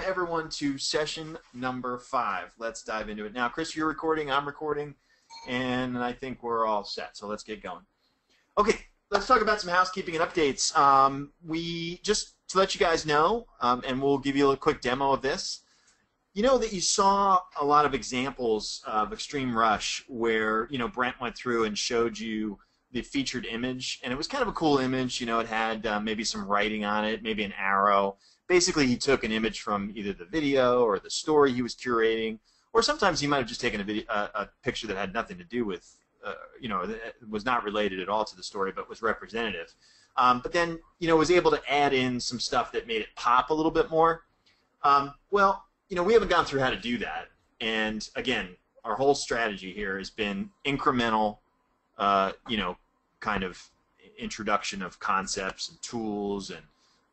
Everyone to session number 5. Let's dive into it. Now, Chris, you're recording, I'm recording, and I think we're all set, so let's get going. Okay, let's talk about some housekeeping and updates. We just to let you guys know, and we'll give you a quick demo of this. You know that you saw a lot of examples of Extreme Rush where, Brent went through and showed you the featured image, and it was kind of a cool image. It had maybe some writing on it, maybe an arrow. Basically, he took an image from either the video or the story he was curating, or sometimes he might have just taken a picture that had nothing to do with, that was not related at all to the story, but was representative. But then, was able to add in some stuff that made it pop a little bit more. Well, we haven't gone through how to do that. And again, our whole strategy here has been incremental, kind of introduction of concepts and tools and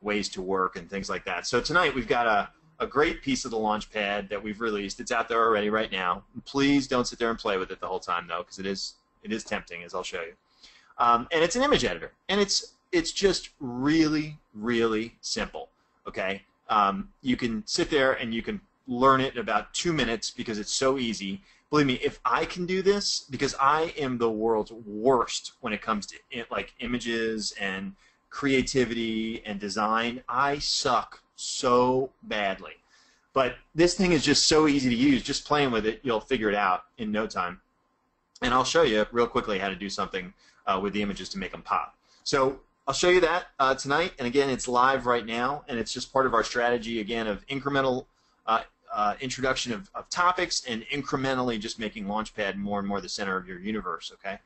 ways to work and things like that. So tonight we've got a great piece of the Launchpad that we've released. It's out there already right now. Please don't sit there and play with it the whole time though, because it is tempting, as I'll show you. And it's an image editor, and it's just really, really simple. Okay, you can sit there and you can learn it in about 2 minutes because it's so easy. Believe me, if I can do this, because I am the world's worst when it comes to images and creativity and design. I suck so badly. But this thing is just so easy to use. Just playing with it, you'll figure it out in no time. And I'll show you real quickly how to do something with the images to make them pop. So I'll show you that tonight. And again, it's live right now, and it's just part of our strategy, again, of incremental introduction of topics and incrementally just making Launchpad more and more the center of your universe, okay?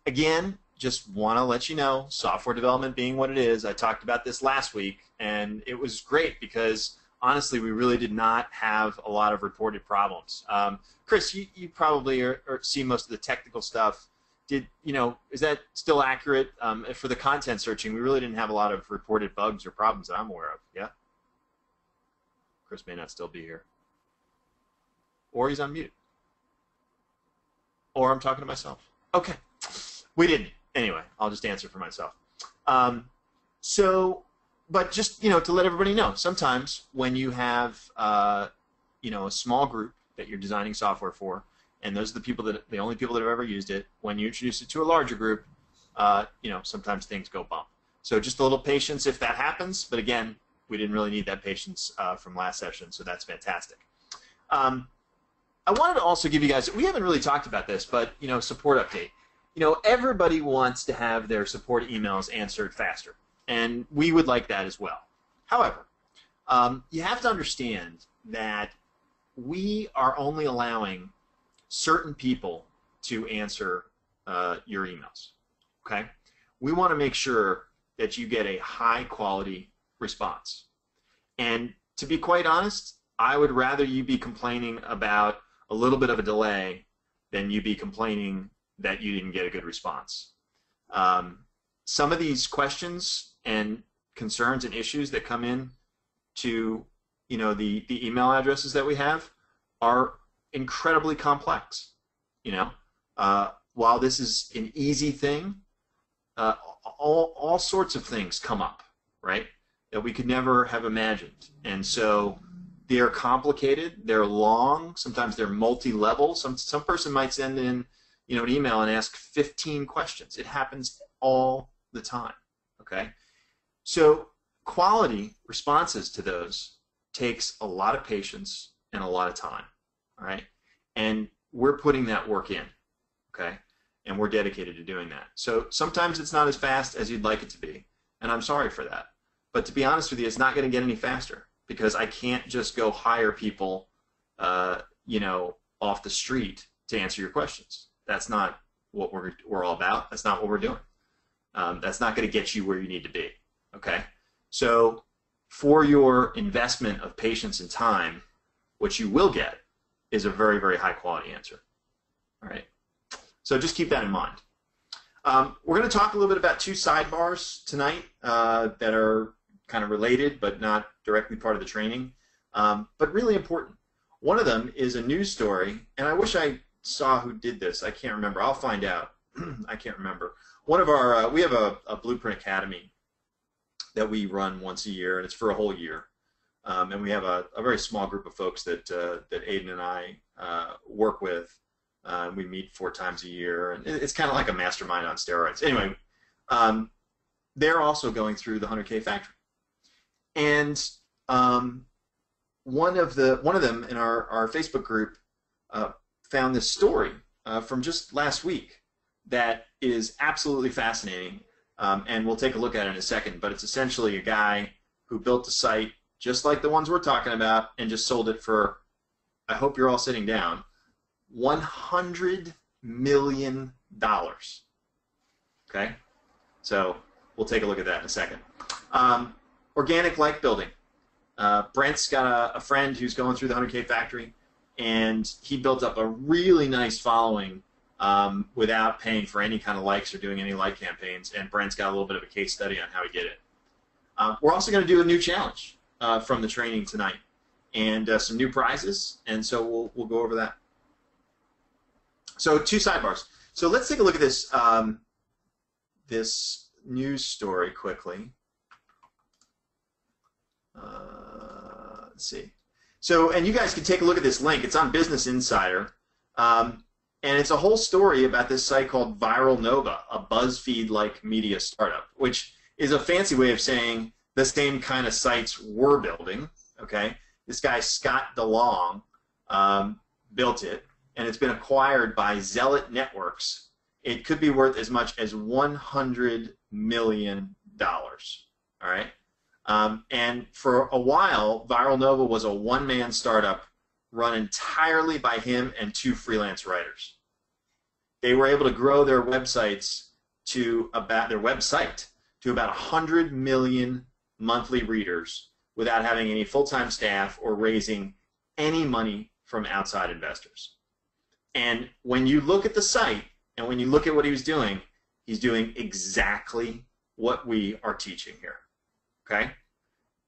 Again, just want to let you know, software development being what it is, I talked about this last week, and it was great because, honestly, we really did not have a lot of reported problems. Chris, you probably see most of the technical stuff. Is that still accurate? For the content searching, we really didn't have a lot of reported bugs or problems that I'm aware of, yeah? Chris may not still be here. Or he's on mute. Or I'm talking to myself. Okay. We didn't. Anyway, I'll just answer for myself. But just, to let everybody know, sometimes when you have, a small group that you're designing software for, and those are the only people that have ever used it, when you introduce it to a larger group, sometimes things go bump. So just a little patience if that happens, but again, we didn't really need that patience from last session, so that's fantastic. I wanted to also give you guys, we haven't really talked about this, but, support update. Everybody wants to have their support emails answered faster, and we would like that as well. However, you have to understand that we are only allowing certain people to answer your emails, okay? We want to make sure that you get a high-quality response. And to be quite honest, I would rather you be complaining about a little bit of a delay than you be complaining that you didn't get a good response. Some of these questions and concerns and issues that come in to the email addresses that we have are incredibly complex. While this is an easy thing, all sorts of things come up, right, that we could never have imagined. And so they're complicated, they're long, sometimes they're multi-level. Some person might send in an email and ask 15 questions. It happens all the time, okay? So quality responses to those takes a lot of patience and a lot of time, all right? And we're putting that work in, okay? And we're dedicated to doing that. So sometimes it's not as fast as you'd like it to be, and I'm sorry for that. But to be honest with you, it's not going to get any faster because I can't just go hire people, off the street to answer your questions. That's not what we're all about. That's not what we're doing. That's not going to get you where you need to be, okay? So for your investment of patience and time, what you will get is a very, very high quality answer, all right? So just keep that in mind. We're going to talk a little bit about 2 sidebars tonight that are kind of related but not directly part of the training, but really important. One of them is a news story, and I wish I saw who did this. I can't remember. I'll find out. I can't remember. One of our we have a Blueprint Academy that we run once a year, and it's for a whole year. and we have a very small group of folks that that Aiden and I work with. We meet 4 times a year, and it's kind of like a mastermind on steroids. Anyway, they're also going through the 100K factory, and one of them in our Facebook group found this story from just last week that is absolutely fascinating, and we'll take a look at it in a second. But it's essentially a guy who built a site just like the ones we're talking about and just sold it for, I hope you're all sitting down, $100 million. Okay, so we'll take a look at that in a second. Organic like building. Brent's got a friend who's going through the 100K factory, and he built up a really nice following without paying for any kind of likes or doing any like campaigns, and Brent's got a little bit of a case study on how he did it. We're also going to do a new challenge from the training tonight, and some new prizes, and so we'll go over that. So 2 sidebars. So let's take a look at this this news story quickly. Let's see. So, and you guys can take a look at this link. It's on Business Insider, and it's a whole story about this site called Viral Nova, a BuzzFeed-like media startup, which is a fancy way of saying the same kind of sites we're building. Okay, this guy Scott DeLong built it, and it's been acquired by Zealot Networks. It could be worth as much as $100 million. All right. And for a while, Viral Nova was a one-man startup run entirely by him and 2 freelance writers. They were able to grow their website to about 100 million monthly readers without having any full-time staff or raising any money from outside investors. And when you look at the site and when you look at what he's doing exactly what we are teaching here. Okay?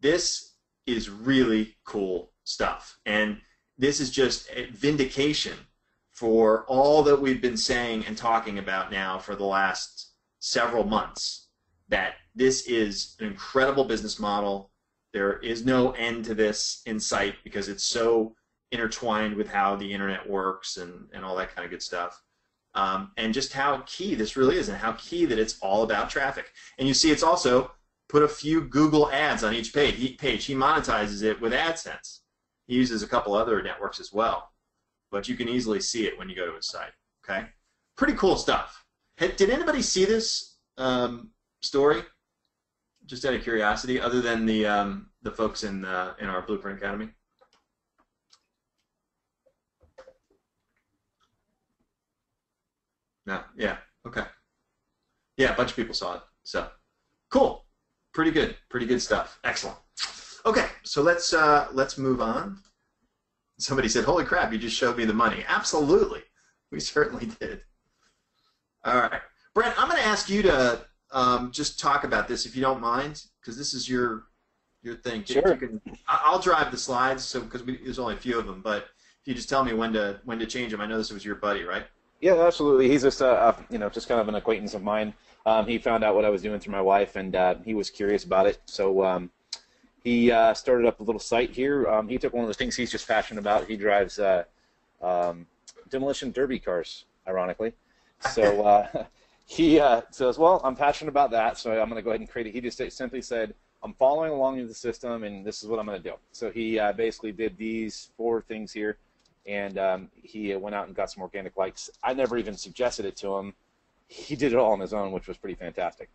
This is really cool stuff. And this is just a vindication for all that we've been saying and talking about now for the last several months, that this is an incredible business model. There is no end to this in sight because it's so intertwined with how the internet works and all that kind of good stuff. And just how key this really is and how key that it's all about traffic. And you see it's also put a few Google ads on each page. He monetizes it with AdSense. He uses a couple other networks as well. But you can easily see it when you go to his site. Okay? Pretty cool stuff. Did anybody see this story? Just out of curiosity, other than the folks in our Blueprint Academy? No, yeah, okay. Yeah, a bunch of people saw it. So, cool. Pretty good stuff. Excellent. Okay, so let's move on. Somebody said, "Holy crap, you just showed me the money." Absolutely. We certainly did. All right. Brent, I'm going to ask you to just talk about this if you don't mind, because this is your thing. Sure. I'll drive the slides, so because there's only a few of them, but if you just tell me when to change them. I know this was your buddy, right? Yeah, absolutely. He's just just kind of an acquaintance of mine. He found out what I was doing through my wife, and he was curious about it. So he started up a little site here. He took one of the things he's just passionate about. He drives demolition derby cars, ironically. So he says, "Well, I'm passionate about that, so I'm going to go ahead and create it." He just simply said, "I'm following along in the system, and this is what I'm going to do." So he basically did these 4 things here. And he went out and got some organic likes. I never even suggested it to him. He did it all on his own, which was pretty fantastic.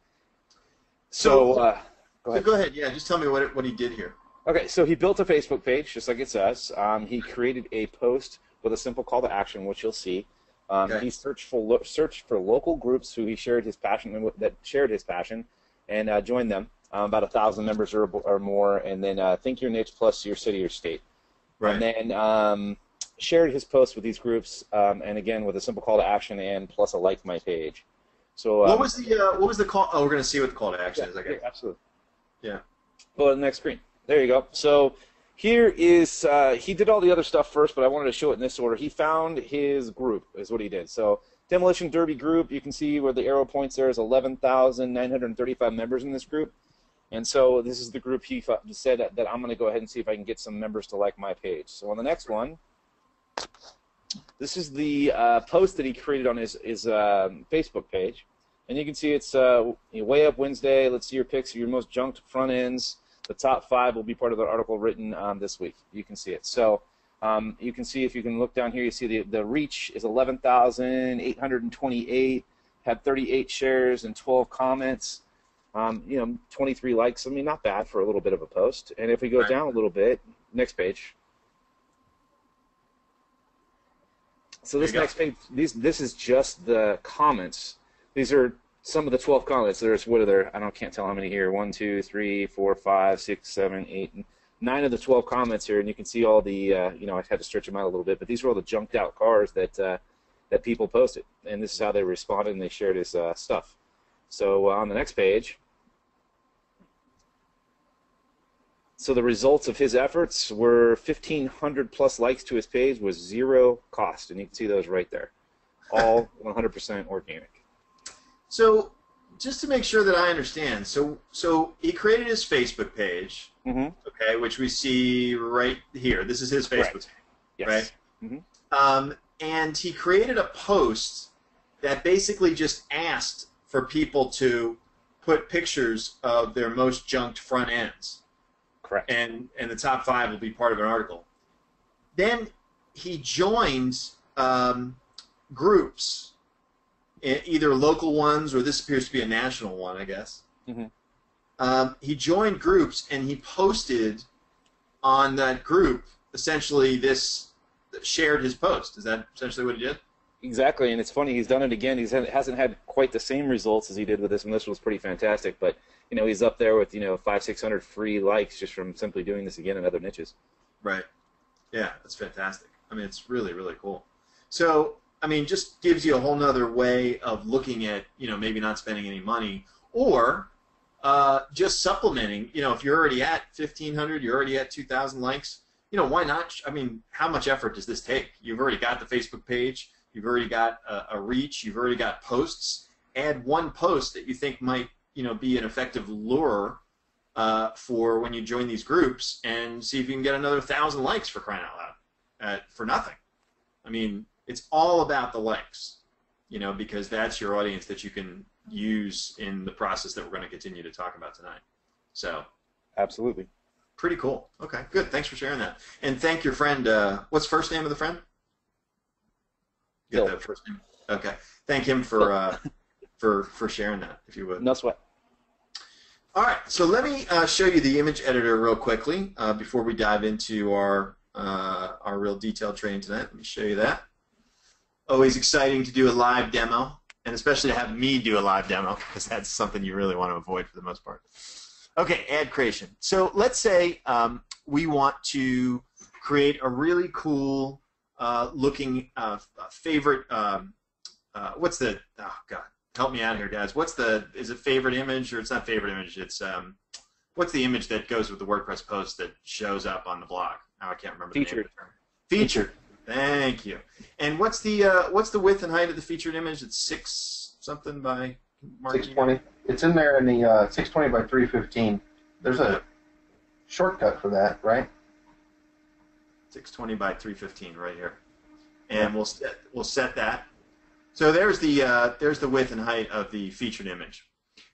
So go ahead. Go ahead. Yeah, just tell me what he did here. Okay, so he built a Facebook page, just like it says. He created a post with a simple call to action, which you'll see. Okay. He searched for local groups who he shared his passion and joined them. About 1,000 members or more, and then think your niche plus your city or state. Right. And then shared his post with these groups, and again with a simple call to action and plus a like my page. So what was the call? Oh, we're going to see what the call to action is. I guess. Yeah, absolutely. Yeah. Go to the next screen. There you go. So here is he did all the other stuff first, but I wanted to show it in this order. He found his group is what he did. So Demolition Derby group. You can see where the arrow points there is 11,935 members in this group. And so this is the group he said that I'm going to go ahead and see if I can get some members to like my page. So on the next one, this is the post that he created on his Facebook page. And you can see it's Way Up Wednesday. Let's see your pics of your most junked front ends. The top 5 will be part of the article written this week. You can see it. So you can see, if you can look down here, you see the reach is 11,828, had 38 shares and 12 comments. 23 likes. I mean, not bad for a little bit of a post. And if we go down a little bit, next page. So this next page, this is just the comments. These are some of the 12 comments. There's, what are there? Can't tell how many here. 1, 2, 3, 4, 5, 6, 7, 8, 9 of the 12 comments here, and you can see all the. I had to stretch them out a little bit, but these are all the junked out cars that people posted, and this is how they responded and they shared his stuff. So on the next page. So the results of his efforts were 1,500 plus likes to his page with 0 cost, and you can see those right there, all 100% organic. So just to make sure that I understand, so he created his Facebook page, okay, which we see right here. This is his Facebook page, yes. Right? Mm-hmm. And he created a post that basically just asked for people to put pictures of their most junked front ends. Correct. And the top 5 will be part of an article. Then he joined groups, either local ones, or this appears to be a national one, I guess. Mm-hmm. He joined groups, and he posted on that group, essentially shared his post. Is that essentially what he did? Exactly, and it's funny, he's done it again. He hasn't had quite the same results as he did with this one. This was pretty fantastic, but he's up there with 500-600 free likes just from simply doing this again in other niches. Right. Yeah, that's fantastic. I mean, it's really, really cool. So, I mean, just gives you a whole nother way of looking at, maybe not spending any money, or just supplementing. If you're already at 1,500, you're already at 2,000 likes, why not? I mean, how much effort does this take? You've already got the Facebook page. You've already got a reach. You've already got posts. Add one post that you think might, be an effective lure for when you join these groups, and see if you can get another 1,000 likes, for crying out loud, for nothing. I mean, it's all about the likes, because that's your audience that you can use in the process that we're going to continue to talk about tonight. So, absolutely. Pretty cool. Okay, good. Thanks for sharing that. And thank your friend. What's the first name of the friend? Get that first name. Okay. Thank him for sharing that, if you would. No sweat. All right. So let me show you the image editor real quickly before we dive into our real detailed training tonight. Let me show you that. Always exciting to do a live demo, and especially to have me do a live demo, because that's something you really want to avoid for the most part. Okay, ad creation. So let's say we want to create a really cool looking favorite. What's the? Oh God, help me out here, guys. Is it favorite image, or it's not favorite image? It's what's the image that goes with the WordPress post that shows up on the blog? Oh, I can't remember. Featured. The name of the term. Featured. Thank you. And what's the width and height of the featured image? It's 6 something by 620. It's in there in the 620 by 315. There's a shortcut for that, right? 620 by 315 right here, and we'll set that. So there's the width and height of the featured image.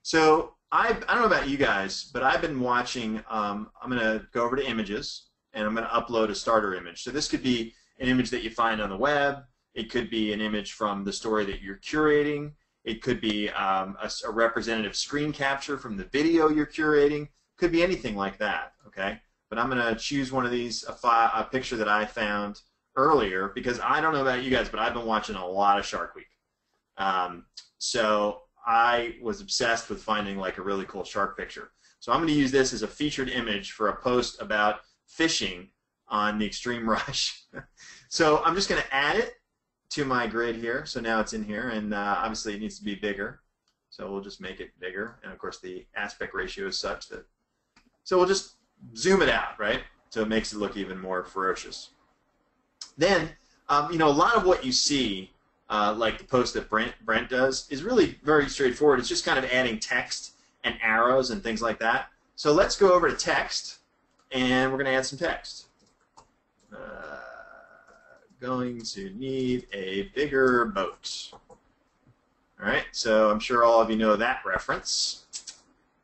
So I don't know about you guys, but I've been watching. I'm going to go over to images, and I'm going to upload a starter image. So this could be an image that you find on the web. It could be an image from the story that you're curating. It could be a representative screen capture from the video you're curating. It could be anything like that. Okay. But I'm going to choose one of these, a picture that I found earlier, because I don't know about you guys, but I've been watching a lot of Shark Week. So I was obsessed with finding like a really cool shark picture. So I'm going to use this as a featured image for a post about fishing on the Extreme Rush. So I'm just going to add it to my grid here. So now it's in here, and obviously it needs to be bigger. So we'll just make it bigger. And of course the aspect ratio is such that, so we'll just zoom it out, right? So it makes it look even more ferocious. Then, a lot of what you see, like the post that Brent does, is really very straightforward. It's just kind of adding text and arrows and things like that. So let's go over to text, and we're going to add some text. Going to need a bigger boat. All right, so I'm sure all of you know that reference.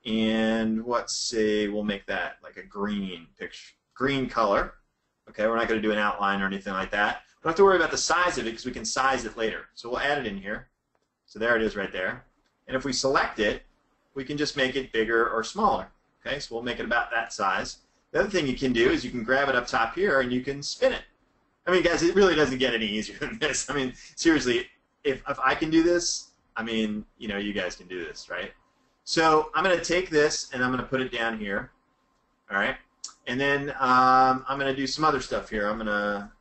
And let's say we'll make that like a green picture, green color. Okay, we're not going to do an outline or anything like that. We don't have to worry about the size of it because we can size it later. So we'll add it in here. So there it is right there. And if we select it, we can just make it bigger or smaller. Okay, so we'll make it about that size. The other thing you can do is you can grab it up top here and you can spin it. I mean, guys, it really doesn't get any easier than this. I mean, seriously, if I can do this, I mean, you know, you guys can do this, right? So I'm going to take this and I'm going to put it down here. All right, and then I'm going to do some other stuff here. I'm going to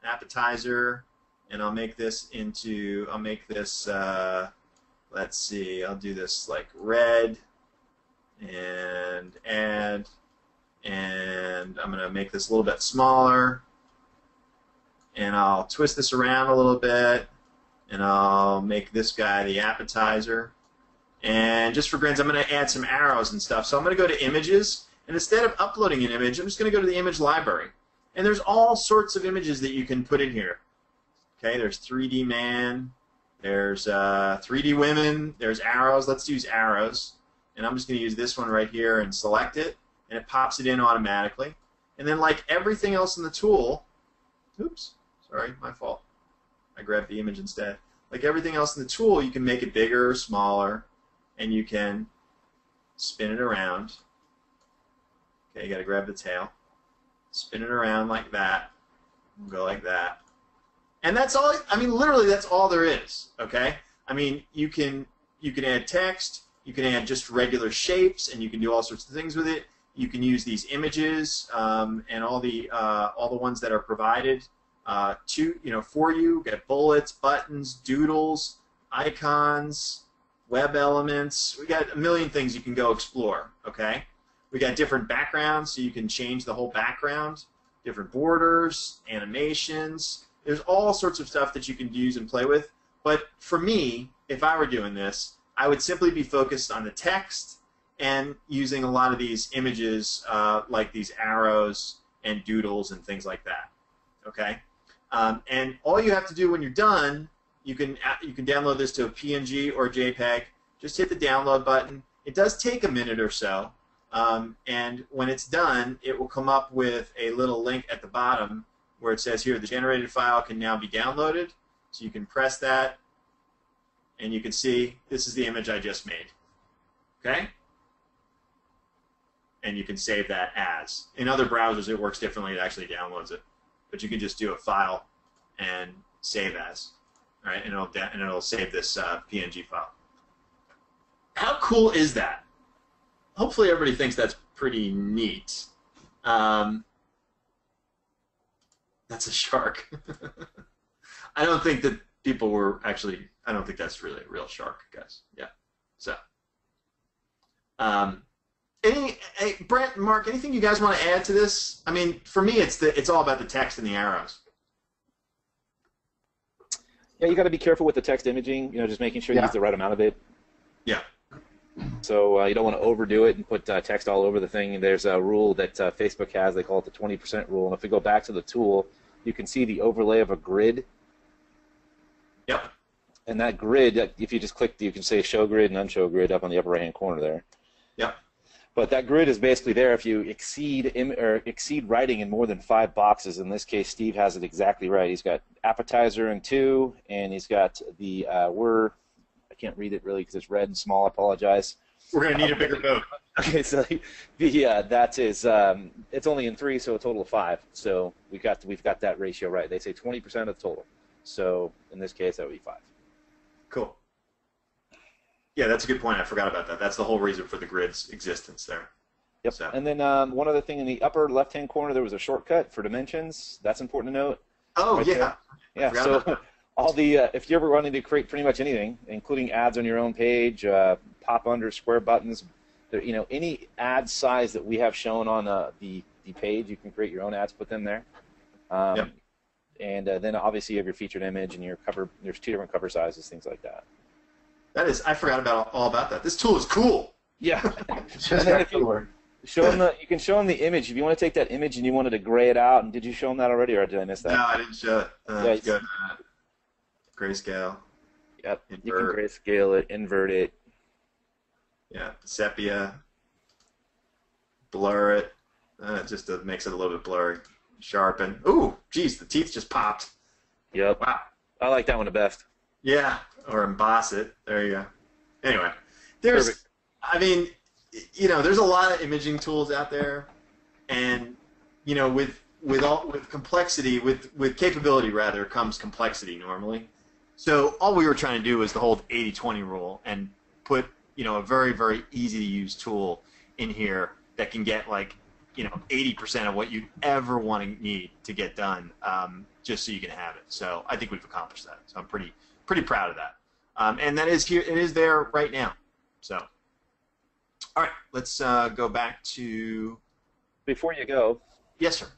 appetizer, and I'll make this into, let's see, I'll do this like red, and add, and I'm going to make this a little bit smaller, and I'll twist this around a little bit, and I'll make this guy the appetizer. And just for grins, I'm going to add some arrows and stuff. So I'm going to go to images, and instead of uploading an image, I'm just going to go to the image library. And there's all sorts of images that you can put in here. Okay, there's 3D man, there's 3D women, there's arrows. Let's use arrows. And I'm just going to use this one right here and select it, and it pops it in automatically. And then like everything else in the tool, oops, sorry, my fault. I grabbed the image instead. Like everything else in the tool, you can make it bigger or smaller, and you can spin it around. Okay, you got to grab the tail. Spin it around like that. Go like that. And that's all, I mean, literally that's all there is, okay? I mean, you can add text, you can add just regular shapes, and you can do all sorts of things with it. You can use these images and all the ones that are provided for you. Get bullets, buttons, doodles, icons, web elements. We got a million things you can go explore, okay? We got different backgrounds, so you can change the whole background, different borders, animations. There's all sorts of stuff that you can use and play with. But for me, if I were doing this, I would simply be focused on the text and using a lot of these images like these arrows and doodles and things like that, okay? And all you have to do when you're done, you can download this to a PNG or a JPEG. Just hit the download button. It does take a minute or so, and when it's done, it will come up with a little link at the bottom where it says here, the generated file can now be downloaded. So you can press that, and you can see this is the image I just made. Okay? And you can save that as. In other browsers, it works differently. It actually downloads it. But you can just do a file and save as. All right? And it'll save this PNG file. How cool is that? Hopefully everybody thinks that's pretty neat. That's a shark. I don't think that people were actually, I don't think that's really a real shark, guys. Yeah. So, Brent, Mark, anything you guys want to add to this? I mean, for me, it's all about the text and the arrows. Yeah, you got to be careful with the text imaging. You know, just making sure you use the right amount of it. Yeah. So you don't want to overdo it and put text all over the thing. There's a rule that Facebook has. They call it the 20% rule. And if we go back to the tool, you can see the overlay of a grid. Yep. And that grid, if you just click, you can say show grid and unshow grid up on the upper right-hand corner there. Yep. But that grid is basically there if you exceed writing in more than 5 boxes. In this case, Steve has it exactly right. He's got appetizer in 2, and he's got the I can't read it really because it's red and small. I apologize. We're going to need a bigger boat. Okay, so that is it's only in 3, so a total of 5. So we've got that ratio right. They say 20% of the total. So in this case, that would be 5. Cool. Yeah, that's a good point. I forgot about that. That's the whole reason for the grid's existence there. Yep. So. And then one other thing in the upper left-hand corner, there was a shortcut for dimensions. That's important to note. Oh, right yeah. There. Yeah. So all the if you're ever wanting to create pretty much anything, including ads on your own page, pop under square buttons, any ad size that we have shown on the page, you can create your own ads, put them there. Yep. And then obviously you have your featured image and your cover. There's 2 different cover sizes, things like that. That is, I forgot all about that. This tool is cool. Yeah. It's just And then got if you cooler. show them you can show them the image. If you want to take that image and you wanted to gray it out, and did you show them that already, or did I miss No, that? I didn't show it. Yeah, Go to grayscale. yep. You can Invert. grayscale it, invert it. Yeah, sepia. Blur it. Just makes it a little bit blurry. Sharpen. Ooh, geez, the teeth just popped. Yep. Wow. I like that one the best. Yeah, or emboss it. There you go. Anyway, there's, Perfect. I mean, there's a lot of imaging tools out there, and with complexity, with capability rather, comes complexity normally. So all we were trying to do was the whole 80-20 rule and put a very, very easy to use tool in here that can get 80% of what you'd ever want to need to get done, just so you can have it. So I think we've accomplished that. So I'm pretty proud of that. And that is here. It is there right now. So, all right, let's go back to. Before you go, Yes, sir.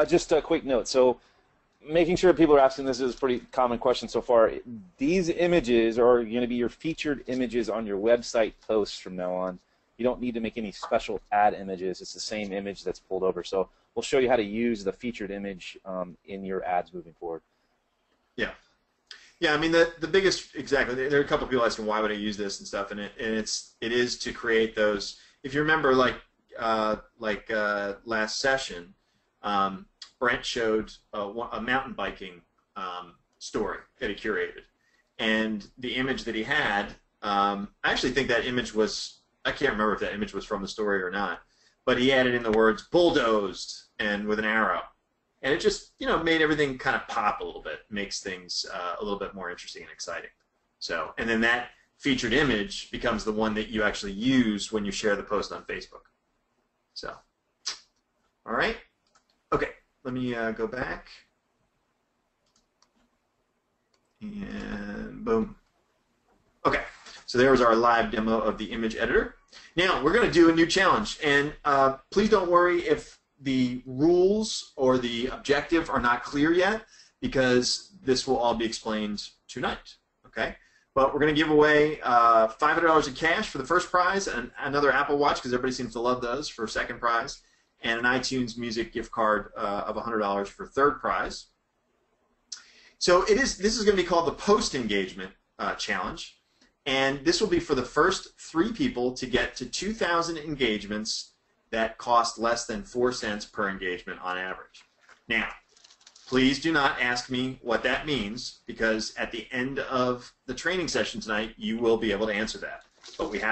just a quick note. So, making sure people are asking this is a pretty common question so far. These images are going to be your featured images on your website posts from now on. You don't need to make any special ad images. It's the same image that's pulled over. So we'll show you how to use the featured image in your ads moving forward. Yeah. Yeah, I mean the biggest exactly. There are a couple of people asking why would I use this and stuff, and it is to create those. If you remember, last session, Brent showed a mountain biking story that he curated, and the image that he had. I actually think that image was. I can't remember if that image was from the story or not, but he added in the words bulldozed and with an arrow. And it just, made everything kind of pop a little bit, makes things a little bit more interesting and exciting. So, and then that featured image becomes the one that you actually use when you share the post on Facebook. So, all right. Okay, let me go back. And boom. Okay, so there was our live demo of the image editor. Now, we're going to do a new challenge. And please don't worry if the rules or the objective are not clear yet, because this will all be explained tonight. Okay? But we're going to give away $500 in cash for the first prize, and another Apple Watch, because everybody seems to love those, for second prize, and an iTunes Music gift card of $100 for third prize. So this is going to be called the Post Engagement Challenge. And this will be for the first 3 people to get to 2,000 engagements that cost less than 4 cents per engagement on average. Now, please do not ask me what that means, because at the end of the training session tonight, you will be able to answer that. But we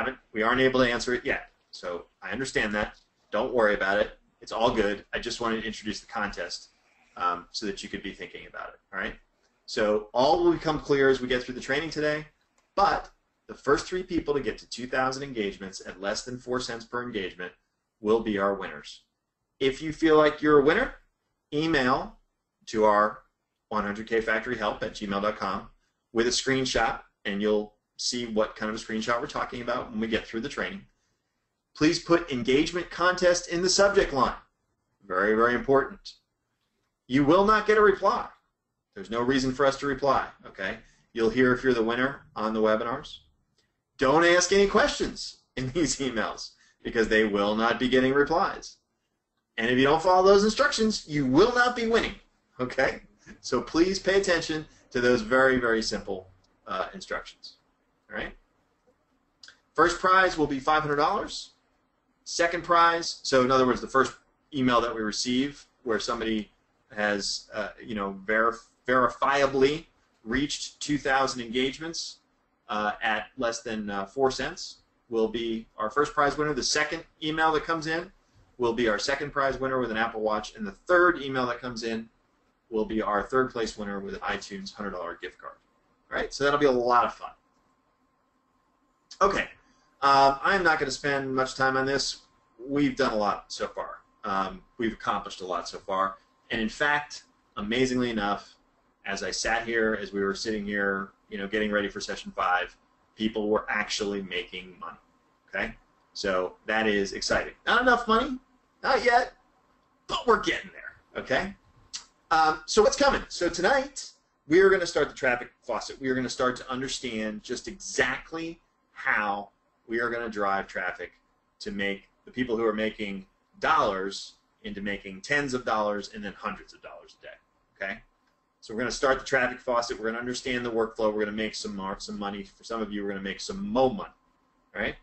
aren't able to answer it yet. So I understand that. Don't worry about it. It's all good. I just wanted to introduce the contest so that you could be thinking about it. All right? So all will become clear as we get through the training today, but the first 3 people to get to 2,000 engagements at less than 4 cents per engagement will be our winners. If you feel like you're a winner, email to our 100kfactoryhelp@gmail.com with a screenshot, and you'll see what kind of a screenshot we're talking about when we get through the training. Please put engagement contest in the subject line. Very, very important. You will not get a reply. There's no reason for us to reply, okay? You'll hear if you're the winner on the webinars. Don't ask any questions in these emails, because they will not be getting replies. And if you don't follow those instructions, you will not be winning, okay? So please pay attention to those very, very simple instructions, all right? First prize will be $500. Second prize, so in other words, the first email that we receive where somebody has, verifiably reached 2,000 engagements at less than 4 cents will be our first prize winner. The second email that comes in will be our second prize winner with an Apple Watch, and the third email that comes in will be our third place winner with an iTunes $100 gift card. All right, so that'll be a lot of fun. Okay, I'm not going to spend much time on this. We've done a lot so far. We've accomplished a lot so far, and in fact, amazingly enough, as I sat here, as we were sitting here, getting ready for session 5, people were actually making money, okay? So that is exciting. Not enough money, not yet, but we're getting there, okay? So what's coming? So tonight, we are going to start the traffic faucet. We are going to start to understand just exactly how We are going to drive traffic to make the people who are making dollars into making tens of dollars and then hundreds of dollars a day. Okay? So we're going to start the traffic faucet. We're going to understand the workflow. We're going to make some money. For some of you, we're going to make some mo money. All right?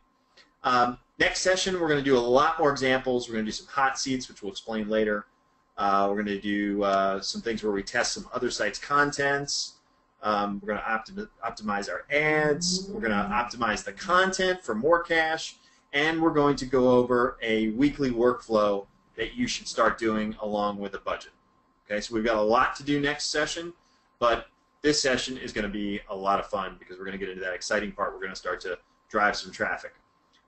Next session, we're going to do a lot more examples. We're going to do some hot seats, which we'll explain later. We're going to do some things where we test some other sites' contents. We're going to optimize our ads. We're going to optimize the content for more cash. And we're going to go over a weekly workflow that you should start doing along with a budget. Okay, so we've got a lot to do next session, but this session is going to be a lot of fun because we're going to get into that exciting part. We're going to start to drive some traffic.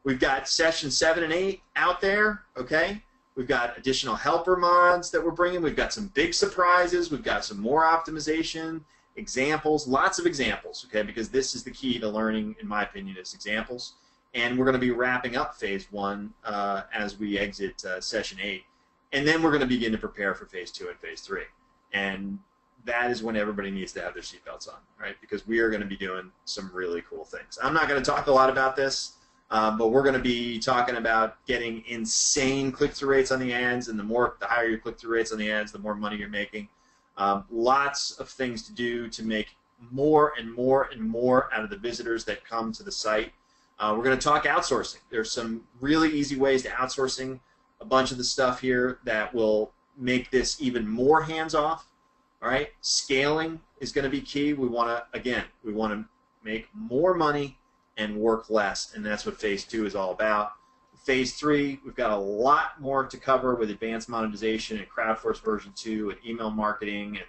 We've got session 7 and 8 out there, okay? We've got additional helper mods that we're bringing. We've got some big surprises. We've got some more optimization, examples, lots of examples, okay? Because this is the key to learning, in my opinion, is examples. And we're going to be wrapping up phase 1 as we exit session 8. And then we're going to begin to prepare for phase 2 and phase 3. And that is when everybody needs to have their seatbelts on, right? Because we are going to be doing some really cool things. I'm not going to talk a lot about this, but we're going to be talking about getting insane click-through rates on the ads, and the higher your click-through rates on the ads, the more money you're making. Lots of things to do to make more and more and more out of the visitors that come to the site. We're going to talk outsourcing. There's some really easy ways to outsourcing a bunch of the stuff here that will make this even more hands-off. All right, scaling is going to be key. We want to make more money and work less, and that's what phase 2 is all about. Phase 3, we've got a lot more to cover with advanced monetization and Crowdforce version 2 and email marketing, and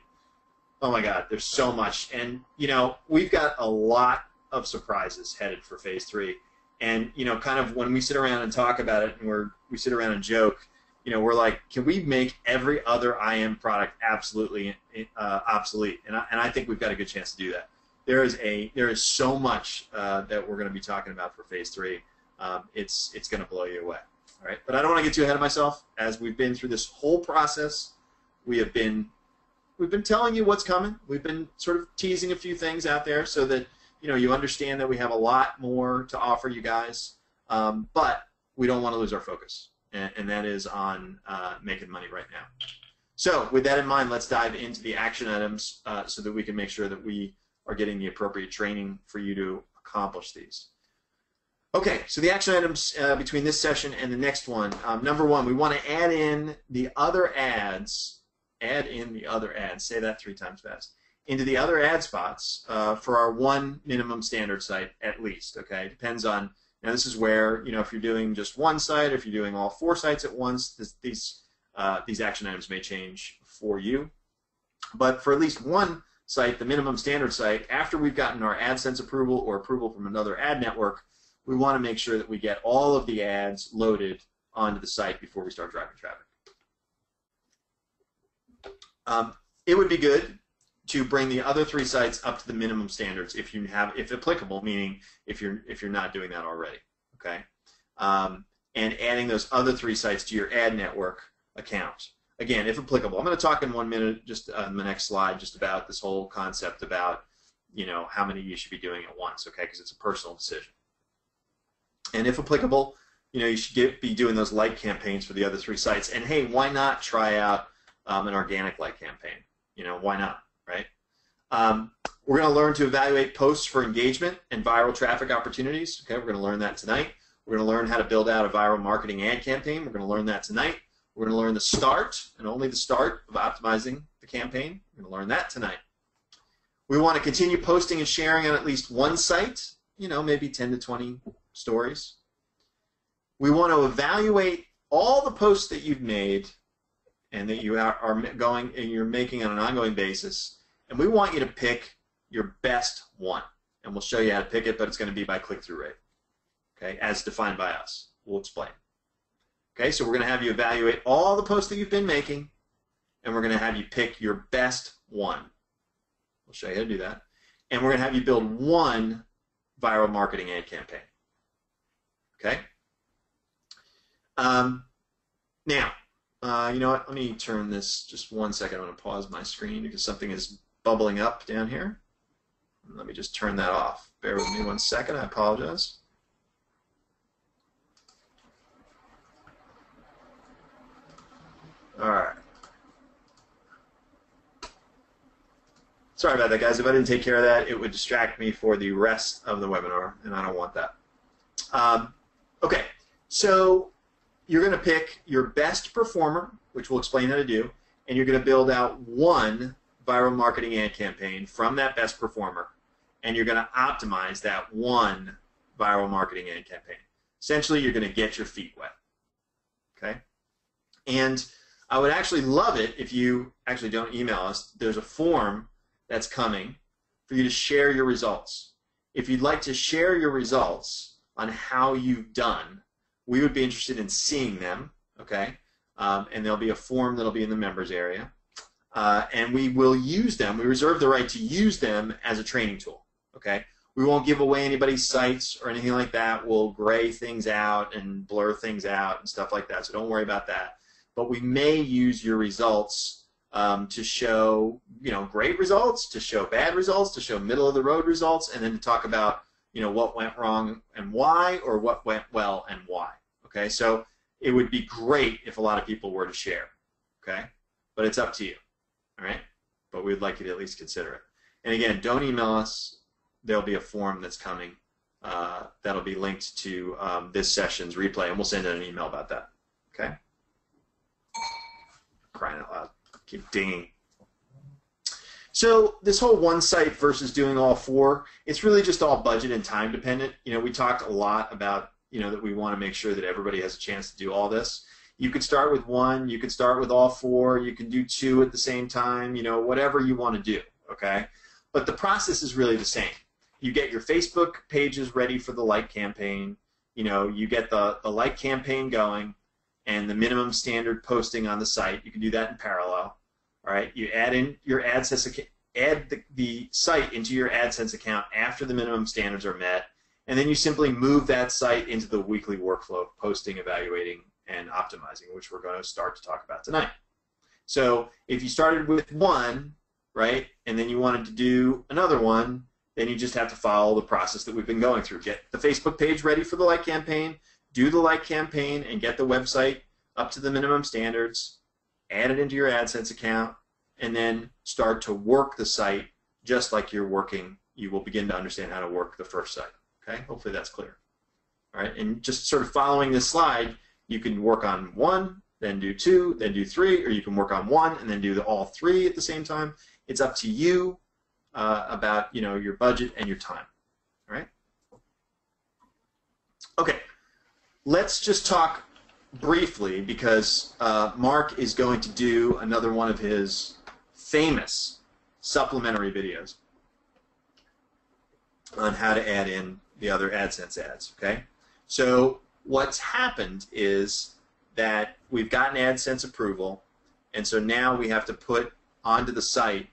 oh my God, there's so much. And you know, we've got a lot of surprises headed for phase 3. And you know, kind of when we sit around and talk about it, and we sit around and joke, you know, we're like, can we make every other IM product absolutely obsolete? And I think we've got a good chance to do that. There is so much that we're going to be talking about for phase 3. It's going to blow you away. All right, but I don't want to get too ahead of myself. As we've been through this whole process, we've been telling you what's coming. We've been sort of teasing a few things out there so that you understand that we have a lot more to offer you guys, but we don't want to lose our focus, and that is on making money right now. So with that in mind, let's dive into the action items so that we can make sure that we are getting the appropriate training for you to accomplish these. Okay, so the action items between this session and the next one. Number 1, we want to add in the other ads. Add in the other ads. Say that 3 times fast. Into the other ad spots for our 1 minimum standard site at least. Okay, depends on. Now this is where if you're doing just 1 site, or if you're doing all 4 sites at once, these action items may change for you. But for at least 1 site, the minimum standard site, after we've gotten our AdSense approval or approval from another ad network, we want to make sure that we get all of the ads loaded onto the site before we start driving traffic. It would be good to bring the other 3 sites up to the minimum standards if applicable, meaning if you're not doing that already. Okay, and adding those other 3 sites to your ad network account. Again, if applicable. I'm going to talk in 1 minute, just on the next slide, just about this whole concept about how many you should be doing at once. Okay, because it's a personal decision. And if applicable, you should be doing those like campaigns for the other 3 sites. And hey, why not try out an organic like campaign? Why not, right? We're going to learn to evaluate posts for engagement and viral traffic opportunities. Okay, we're going to learn that tonight. We're going to learn how to build out a viral marketing ad campaign. We're going to learn that tonight. We're going to learn the start, and only the start, of optimizing the campaign. We're going to learn that tonight. We want to continue posting and sharing on at least 1 site, maybe 10 to 20 stories. We want to evaluate all the posts that you've made and that you're making on an ongoing basis, and we want you to pick your best one. And we'll show you how to pick it, but it's going to be by click-through rate, okay, as defined by us. We'll explain. Okay, so we're going to have you evaluate all the posts that you've been making, and we're going to have you pick your best one. We'll show you how to do that. And we're going to have you build 1 viral marketing ad campaign. Okay? Now, you know what? Let me turn this just 1 second. I'm going to pause my screen because something is bubbling up down here. Let me just turn that off. Bear with me 1 second. I apologize. All right. Sorry about that, guys. If I didn't take care of that, it would distract me for the rest of the webinar, and I don't want that. Okay, so you're going to pick your best performer, which we'll explain how to do, and you're going to build out one viral marketing ad campaign from that best performer, and you're going to optimize that one viral marketing ad campaign. Essentially, you're going to get your feet wet. Okay? And I would actually love it if you actually don't email us. There's a form that's coming for you to share your results. If you'd like to share your results on how you've done, we would be interested in seeing them, okay? And there'll be a form that'll be in the members area. And we will use them. We reserve the right to use them as a training tool, okay? We won't give away anybody's sites or anything like that. We'll gray things out and blur things out and stuff like that, so don't worry about that. But we may use your results to show, great results, to show bad results, to show middle-of-the-road results, and then to talk about, what went wrong and why, or what went well and why. Okay, so it would be great if a lot of people were to share. Okay, but it's up to you. All right, but we'd like you to at least consider it. And again, don't email us. There'll be a form that's coming that'll be linked to this session's replay, and we'll send out an email about that. Okay. Crying out loud. Keep dinging. So this whole one site versus doing all four, it's really just all budget and time dependent. We talked a lot about, that we want to make sure that everybody has a chance to do all this. You could start with one, you could start with all four, you can do two at the same time, whatever you want to do, okay? But the process is really the same. You get your Facebook pages ready for the like campaign, you get the like campaign going, and the minimum standard posting on the site. You can do that in parallel. All right, you add in your AdSense, add the site into your AdSense account after the minimum standards are met, and then you simply move that site into the weekly workflow of posting, evaluating, and optimizing, which we're going to start to talk about tonight. So if you started with one, right, and then you wanted to do another one, then you just have to follow the process that we've been going through. Get the Facebook page ready for the like campaign, do the like campaign, and get the website up to the minimum standards, add it into your AdSense account, and then start to work the site just like you're working. You will begin to understand how to work the first site. Okay, hopefully that's clear. All right, and just sort of following this slide, you can work on one, then do two, then do three, or you can work on one and then do all three at the same time. It's up to you about your budget and your time. All right. Okay, let's just talk briefly, because Mark is going to do another one of his famous supplementary videos on how to add in the other AdSense ads. Okay, so what's happened is that we've gotten AdSense approval, and so now we have to put onto the site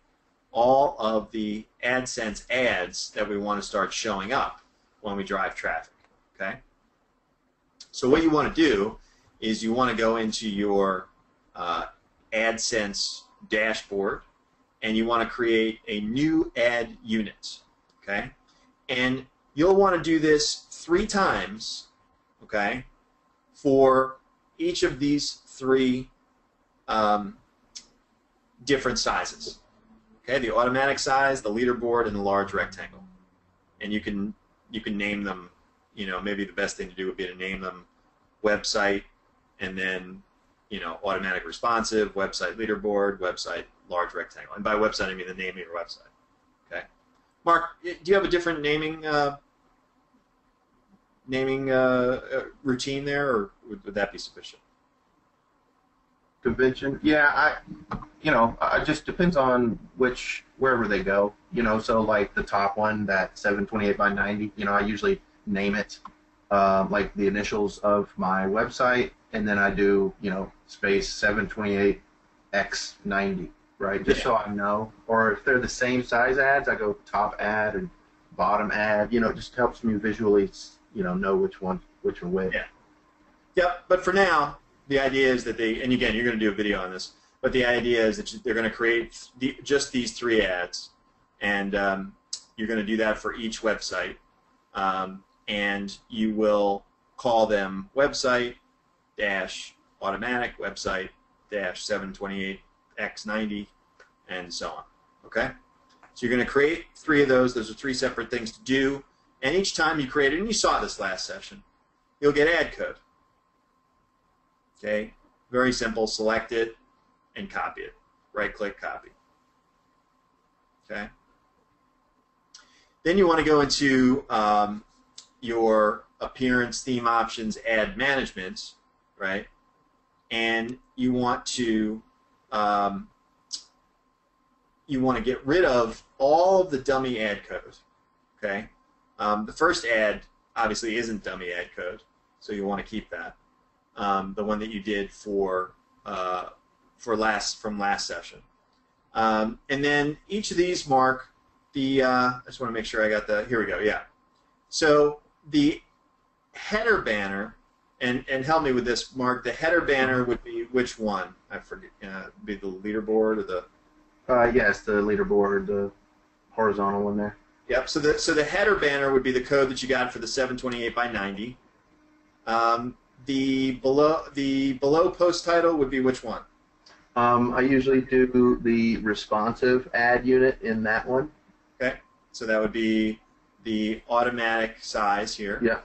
all of the AdSense ads that we want to start showing up when we drive traffic. Okay, so what you want to do is you want to go into your AdSense dashboard, and you want to create a new ad unit, okay? And you'll want to do this 3 times, okay, for each of these 3 different sizes, okay? The automatic size, the leaderboard, and the large rectangle. And you can name them, maybe the best thing to do would be to name them website, and then, automatic responsive, website leaderboard, website large rectangle. And by website, I mean the name of your website. Okay. Mark, do you have a different naming routine there, or would that be sufficient? Convention? Yeah, it just depends on wherever they go. So like the top one, that 728 by 90. I usually name it like the initials of my website, and then I do, space 728x90, right? Just so I know. Or if they're the same size ads, I go top ad and bottom ad. It just helps me visually, know which one which. Yeah. Yep. But for now, the idea is that and again, you're going to do a video on this, but the idea is that they're going to create just these 3 ads, and you're going to do that for each website, and you will call them website dash automatic, website Qzx900-728X90, and so on. Okay? So you're going to create 3 of those. Those are 3 separate things to do. And each time you create it, and you saw this last session, you'll get add code. Okay? Very simple. Select it and copy it. Right-click, copy. Okay? Then you want to go into your appearance, theme options, ad management, right? And you want to get rid of all of the dummy ad code. Okay, the first ad obviously isn't dummy ad code, so you want to keep that. The one that you did from last session, and then each of these mark the. I just want to make sure I got the. Here we go. Yeah. So the header banner, and help me with this, Mark. The header banner would be which one? I forget. Be the leaderboard or the. Yes, the leaderboard, the horizontal one there. Yep. So the header banner would be the code that you got for the 728 by 90. The below post title would be which one? I usually do the responsive ad unit in that one. Okay. So that would be the automatic size here. Yeah.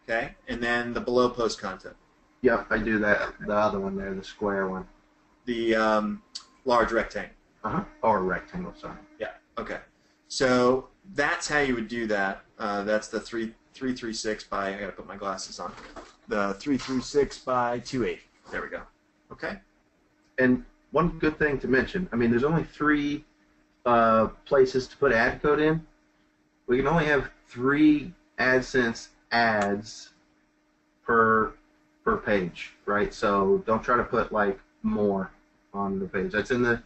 Okay. And then the below post content. Yep, I do that. The other one there, the square one. The large rectangle. Or rectangle, sorry. Yeah. Okay. So that's how you would do that. That's the 336 by. I gotta put my glasses on. The 336 by 280. There we go. Okay. And one good thing to mention. I mean, there's only 3 places to put ad code in. We can only have 3 AdSense ads per page, right? So don't try to put like more on the page. That's in the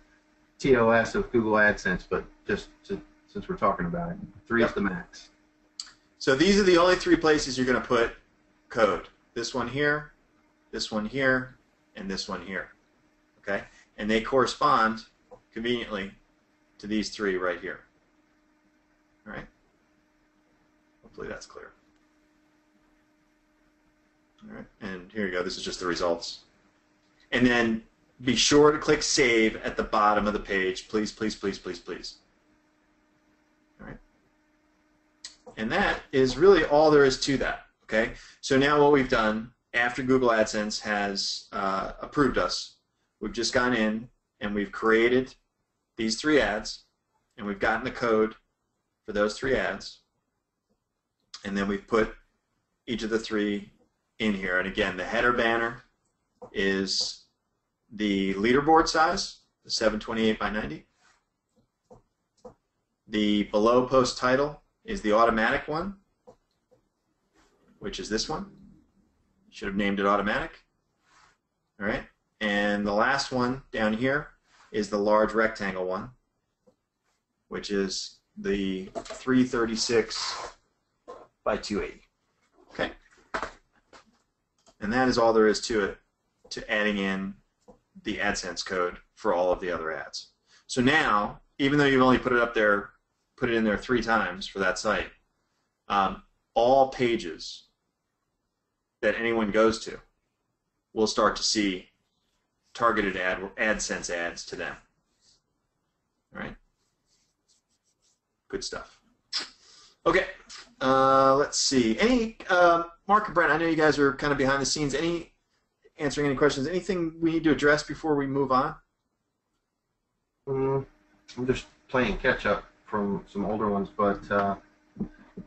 TOS of Google AdSense, but just since we're talking about it, 3 is the max. So these are the only 3 places you're going to put code. This one here, and this one here. Okay? And they correspond conveniently to these 3 right here. All right? Hopefully that's clear. All right, and here you go. This is just the results. And then be sure to click Save at the bottom of the page. Please, please, please, please, please. All right. And that is really all there is to that. Okay. So now what we've done, after Google AdSense has approved us, we've just gone in and we've created these 3 ads, and we've gotten the code for those 3 ads, and then we've put each of the 3 in here. And again, the header banner is the leaderboard size, the 728 by 90. The below post title is the automatic one, which is this one. Should have named it automatic. All right. And the last one down here is the large rectangle one, which is the 336 by 280. Okay. And that is all there is to it, to adding in the AdSense code for all of the other ads. So now, even though you've only put it in there 3 times for that site, all pages that anyone goes to will start to see targeted AdSense ads to them. All right? Good stuff. Okay, let's see. Any Mark and Brent, I know you guys are kind of behind the scenes. Answering any questions? Anything we need to address before we move on? I'm just playing catch up from some older ones, but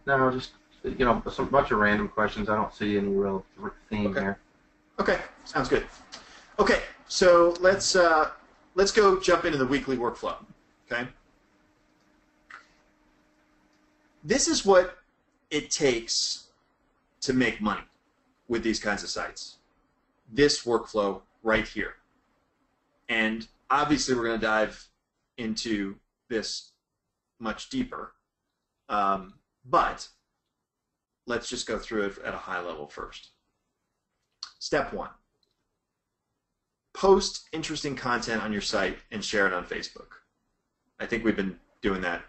no, just a bunch of random questions. I don't see any real theme here. Okay, sounds good. Okay, so let's go jump into the weekly workflow. Okay. This is what it takes to make money with these kinds of sites. This workflow right here. And obviously we're going to dive into this much deeper, but let's just go through it at a high level first. Step 1. Post interesting content on your site and share it on Facebook. I think we've been doing that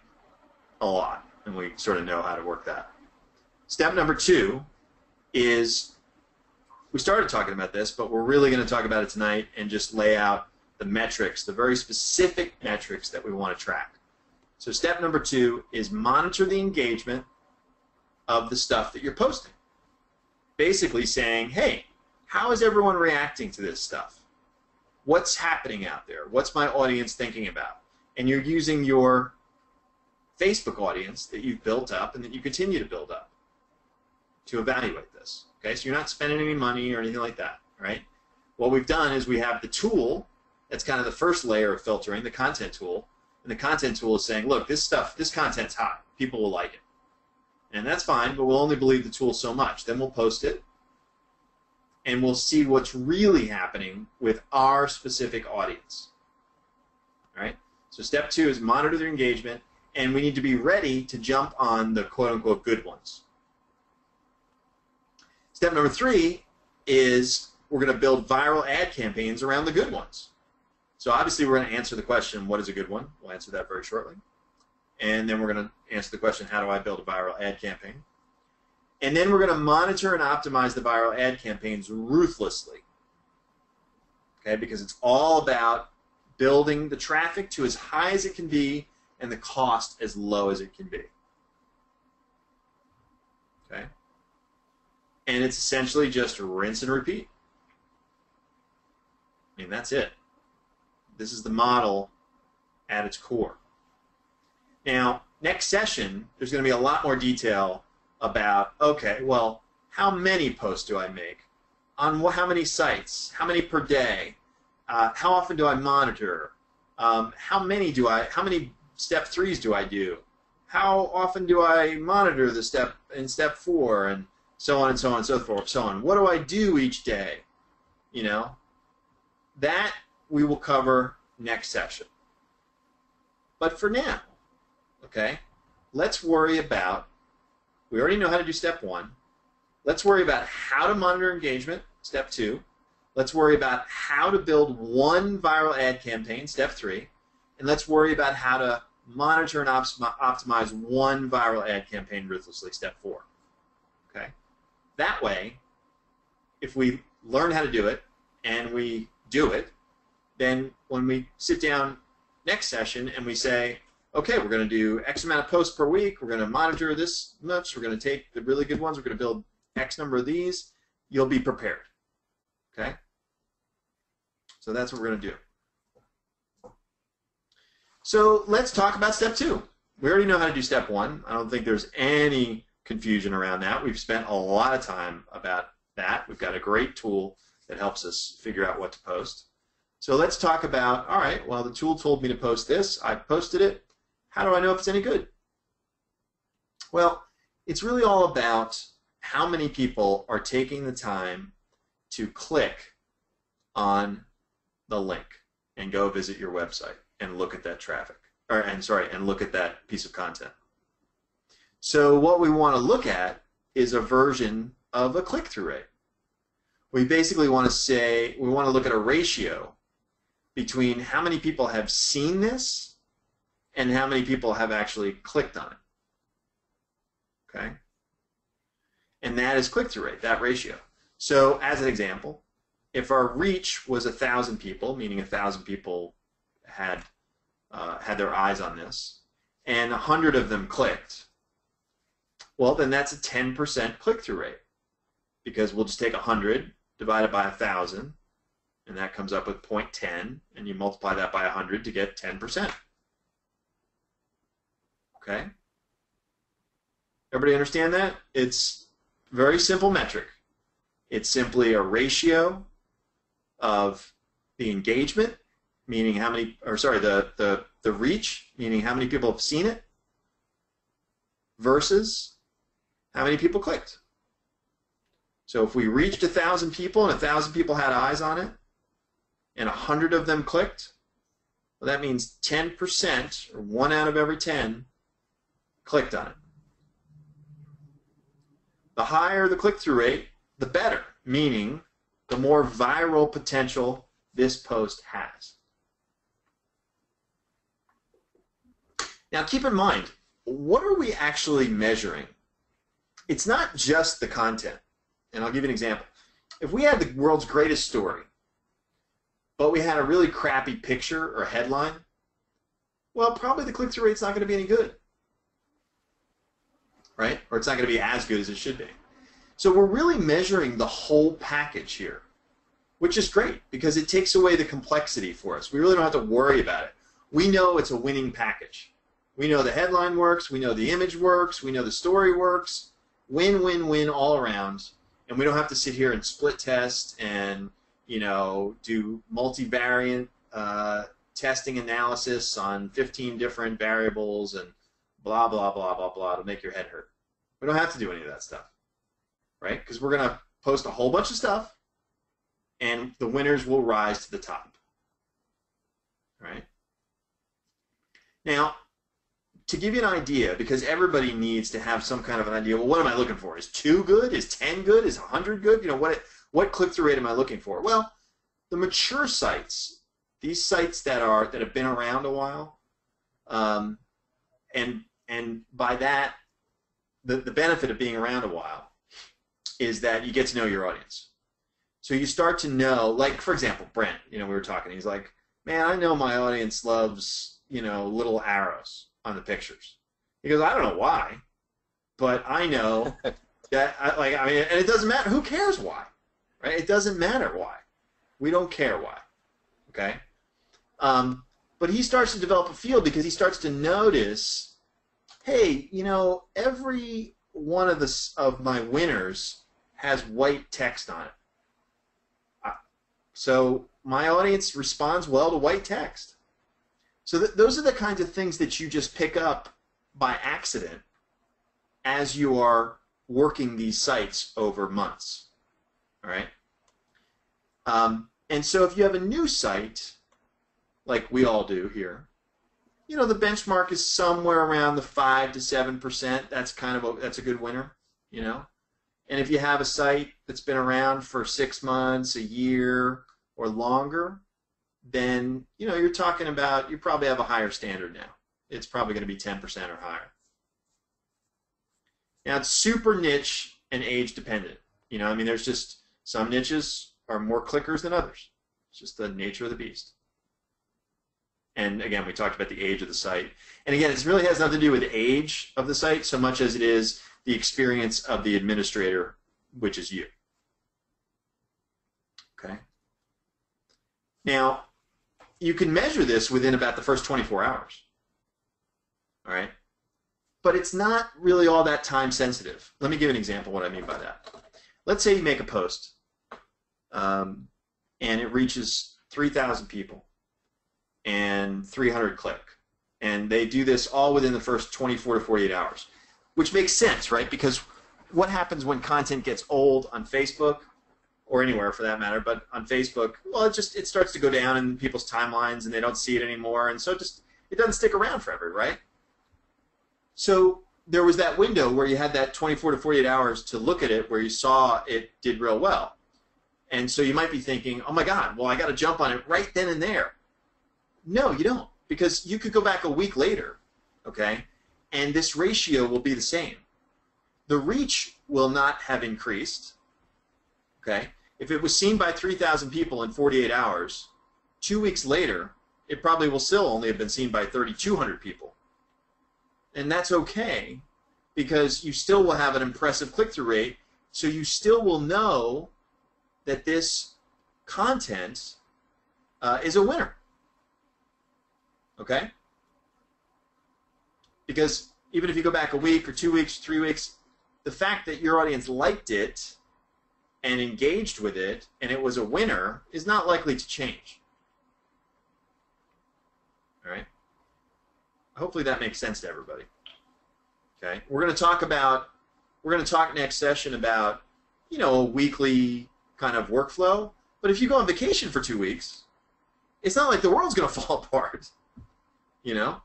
a lot, and we sort of know how to work that. Step number 2 is we started talking about this, but we're really going to talk about it tonight and just lay out the metrics, the very specific metrics that we want to track. So step number 2 is monitor the engagement of the stuff that you're posting. Basically saying, hey, how is everyone reacting to this stuff? What's happening out there? What's my audience thinking about? And you're using your Facebook audience that you've built up and that you continue to build up to evaluate this. Okay, so you're not spending any money or anything like that, right? What we've done is we have the tool that's kind of the first layer of filtering, the content tool, and the content tool is saying, look, this content's hot. People will like it. And that's fine, but we'll only believe the tool so much. Then we'll post it, and we'll see what's really happening with our specific audience. All right? So step 2 is monitor their engagement, and we need to be ready to jump on the quote-unquote good ones. Step number 3 is we're going to build viral ad campaigns around the good ones. So obviously we're going to answer the question, what is a good one? We'll answer that very shortly. And then we're going to answer the question, how do I build a viral ad campaign? And then we're going to monitor and optimize the viral ad campaigns ruthlessly. Okay, because it's all about building the traffic to as high as it can be and the cost as low as it can be. Okay? And it's essentially just rinse and repeat. I mean, that's it. This is the model at its core. Now, next session, there's going to be a lot more detail about, okay, well, how many posts do I make? On how many sites? How many per day? How often do I monitor? How many step 3s do I do? How often do I monitor the step 4? And so on and so on and so forth, so on. What do I do each day? You know, that we will cover next session. But for now, okay, let's worry about, we already know how to do step 1. Let's worry about how to monitor engagement, step 2. Let's worry about how to build one viral ad campaign, step 3. And let's worry about how to monitor and optimize one viral ad campaign ruthlessly, step 4. Okay? That way, if we learn how to do it and we do it, then when we sit down next session and we say, okay, we're going to do X amount of posts per week, we're going to monitor this much, we're going to take the really good ones, we're going to build X number of these, you'll be prepared. Okay? So that's what we're going to do. So let's talk about step 2. We already know how to do step 1. I don't think there's any confusion around that. We've spent a lot of time about that. We've got a great tool that helps us figure out what to post. So let's talk about, all right, well, the tool told me to post this. I posted it. How do I know if it's any good? Well, it's really all about how many people are taking the time to click on the link and go visit your website and look at that traffic, and look at that piece of content. So what we want to look at is a version of a click-through rate. We basically want to say, we want to look at a ratio between how many people have seen this and how many people have actually clicked on it. Okay? And that is click-through rate, that ratio. So as an example, if our reach was 1,000 people, meaning 1,000 people had their eyes on this, and 100 of them clicked, well, then that's a 10% click-through rate, because we'll just take 100 divided by 1,000, and that comes up with 0.10, and you multiply that by 100 to get 10%. Okay? Everybody understand that? It's a very simple metric. It's simply a ratio of the engagement, meaning how many, or sorry, the reach, meaning how many people have seen it, versus how many people clicked. So if we reached 1,000 people and 1,000 people had eyes on it, and 100 of them clicked, well, that means 10%, or 1 out of every 10, clicked on it. The higher the click-through rate, the better, meaning the more viral potential this post has. Now keep in mind, what are we actually measuring? It's not just the content. And I'll give you an example. if we had the world's greatest story, but we had a really crappy picture or headline, well, probably the click-through rate's not going to be any good, right? Or it's not going to be as good as it should be. So we're really measuring the whole package here, which is great because it takes away the complexity for us. We really don't have to worry about it. We know it's a winning package. We know the headline works. We know the image works. We know the story works. Win, win, win all around. And we don't have to sit here and split test and, you know, do multivariant testing analysis on 15 different variables and blah, blah, blah, blah, blah to make your head hurt. We don't have to do any of that stuff, right? Because we're going to post a whole bunch of stuff, and the winners will rise to the top, right? Now, to give you an idea, because everybody needs to have some kind of an idea, well, what am I looking for? Is 2 good? Is 10 good? Is 100 good? You know, what click-through rate am I looking for? Well, the mature sites, these sites that have been around a while, and by that, the benefit of being around a while is that you get to know your audience. So you start to know, like, for example, Brent, you know, we were talking, he's like, man, I know my audience loves, you know, little arrows on the pictures. He goes, I don't know why, but I know that, and it doesn't matter. Who cares why, right? It doesn't matter why. We don't care why, okay? But he starts to develop a feel because he starts to notice, hey, you know, every one of my winners has white text on it. So my audience responds well to white text. So those are the kinds of things that you just pick up by accident as you are working these sites over months. All right? And so if you have a new site, like we all do here, you know, the benchmark is somewhere around the 5 to 7%. That's that's a good winner, you know. And if you have a site that's been around for 6 months, a year, or longer, then, you know, you're talking about, you probably have a higher standard now. It's probably going to be 10% or higher. Now, it's super niche and age dependent. You know, I mean, there's just some niches are more clickers than others. It's just the nature of the beast. And again, we talked about the age of the site. And again, it really has nothing to do with the age of the site so much as it is the experience of the administrator, which is you. Okay? Now, you can measure this within about the first 24 hours. All right? But it's not really all that time sensitive. Let me give an example of what I mean by that. Let's say you make a post and it reaches 3,000 people and 300 click. And they do this all within the first 24 to 48 hours, which makes sense, right? Because what happens when content gets old on Facebook, or anywhere for that matter, but on Facebook, well, it starts to go down in people's timelines and they don't see it anymore, and so it doesn't stick around forever, right? So there was that window where you had that 24 to 48 hours to look at it where you saw it did real well. And so you might be thinking, oh my God, well, I got to jump on it right then and there. No, you don't, because you could go back a week later, okay, and this ratio will be the same. The reach will not have increased, okay? If it was seen by 3,000 people in 48 hours, 2 weeks later, it probably will still only have been seen by 3,200 people. And that's okay, because you still will have an impressive click-through rate, so you still will know that this content is a winner. Okay? Because even if you go back a week or 2 weeks, 3 weeks, the fact that your audience liked it and engaged with it and it was a winner is not likely to change. All right? Hopefully that makes sense to everybody. Okay? We're going to talk next session about, you know, a weekly kind of workflow, but if you go on vacation for 2 weeks, it's not like the world's going to fall apart. You know?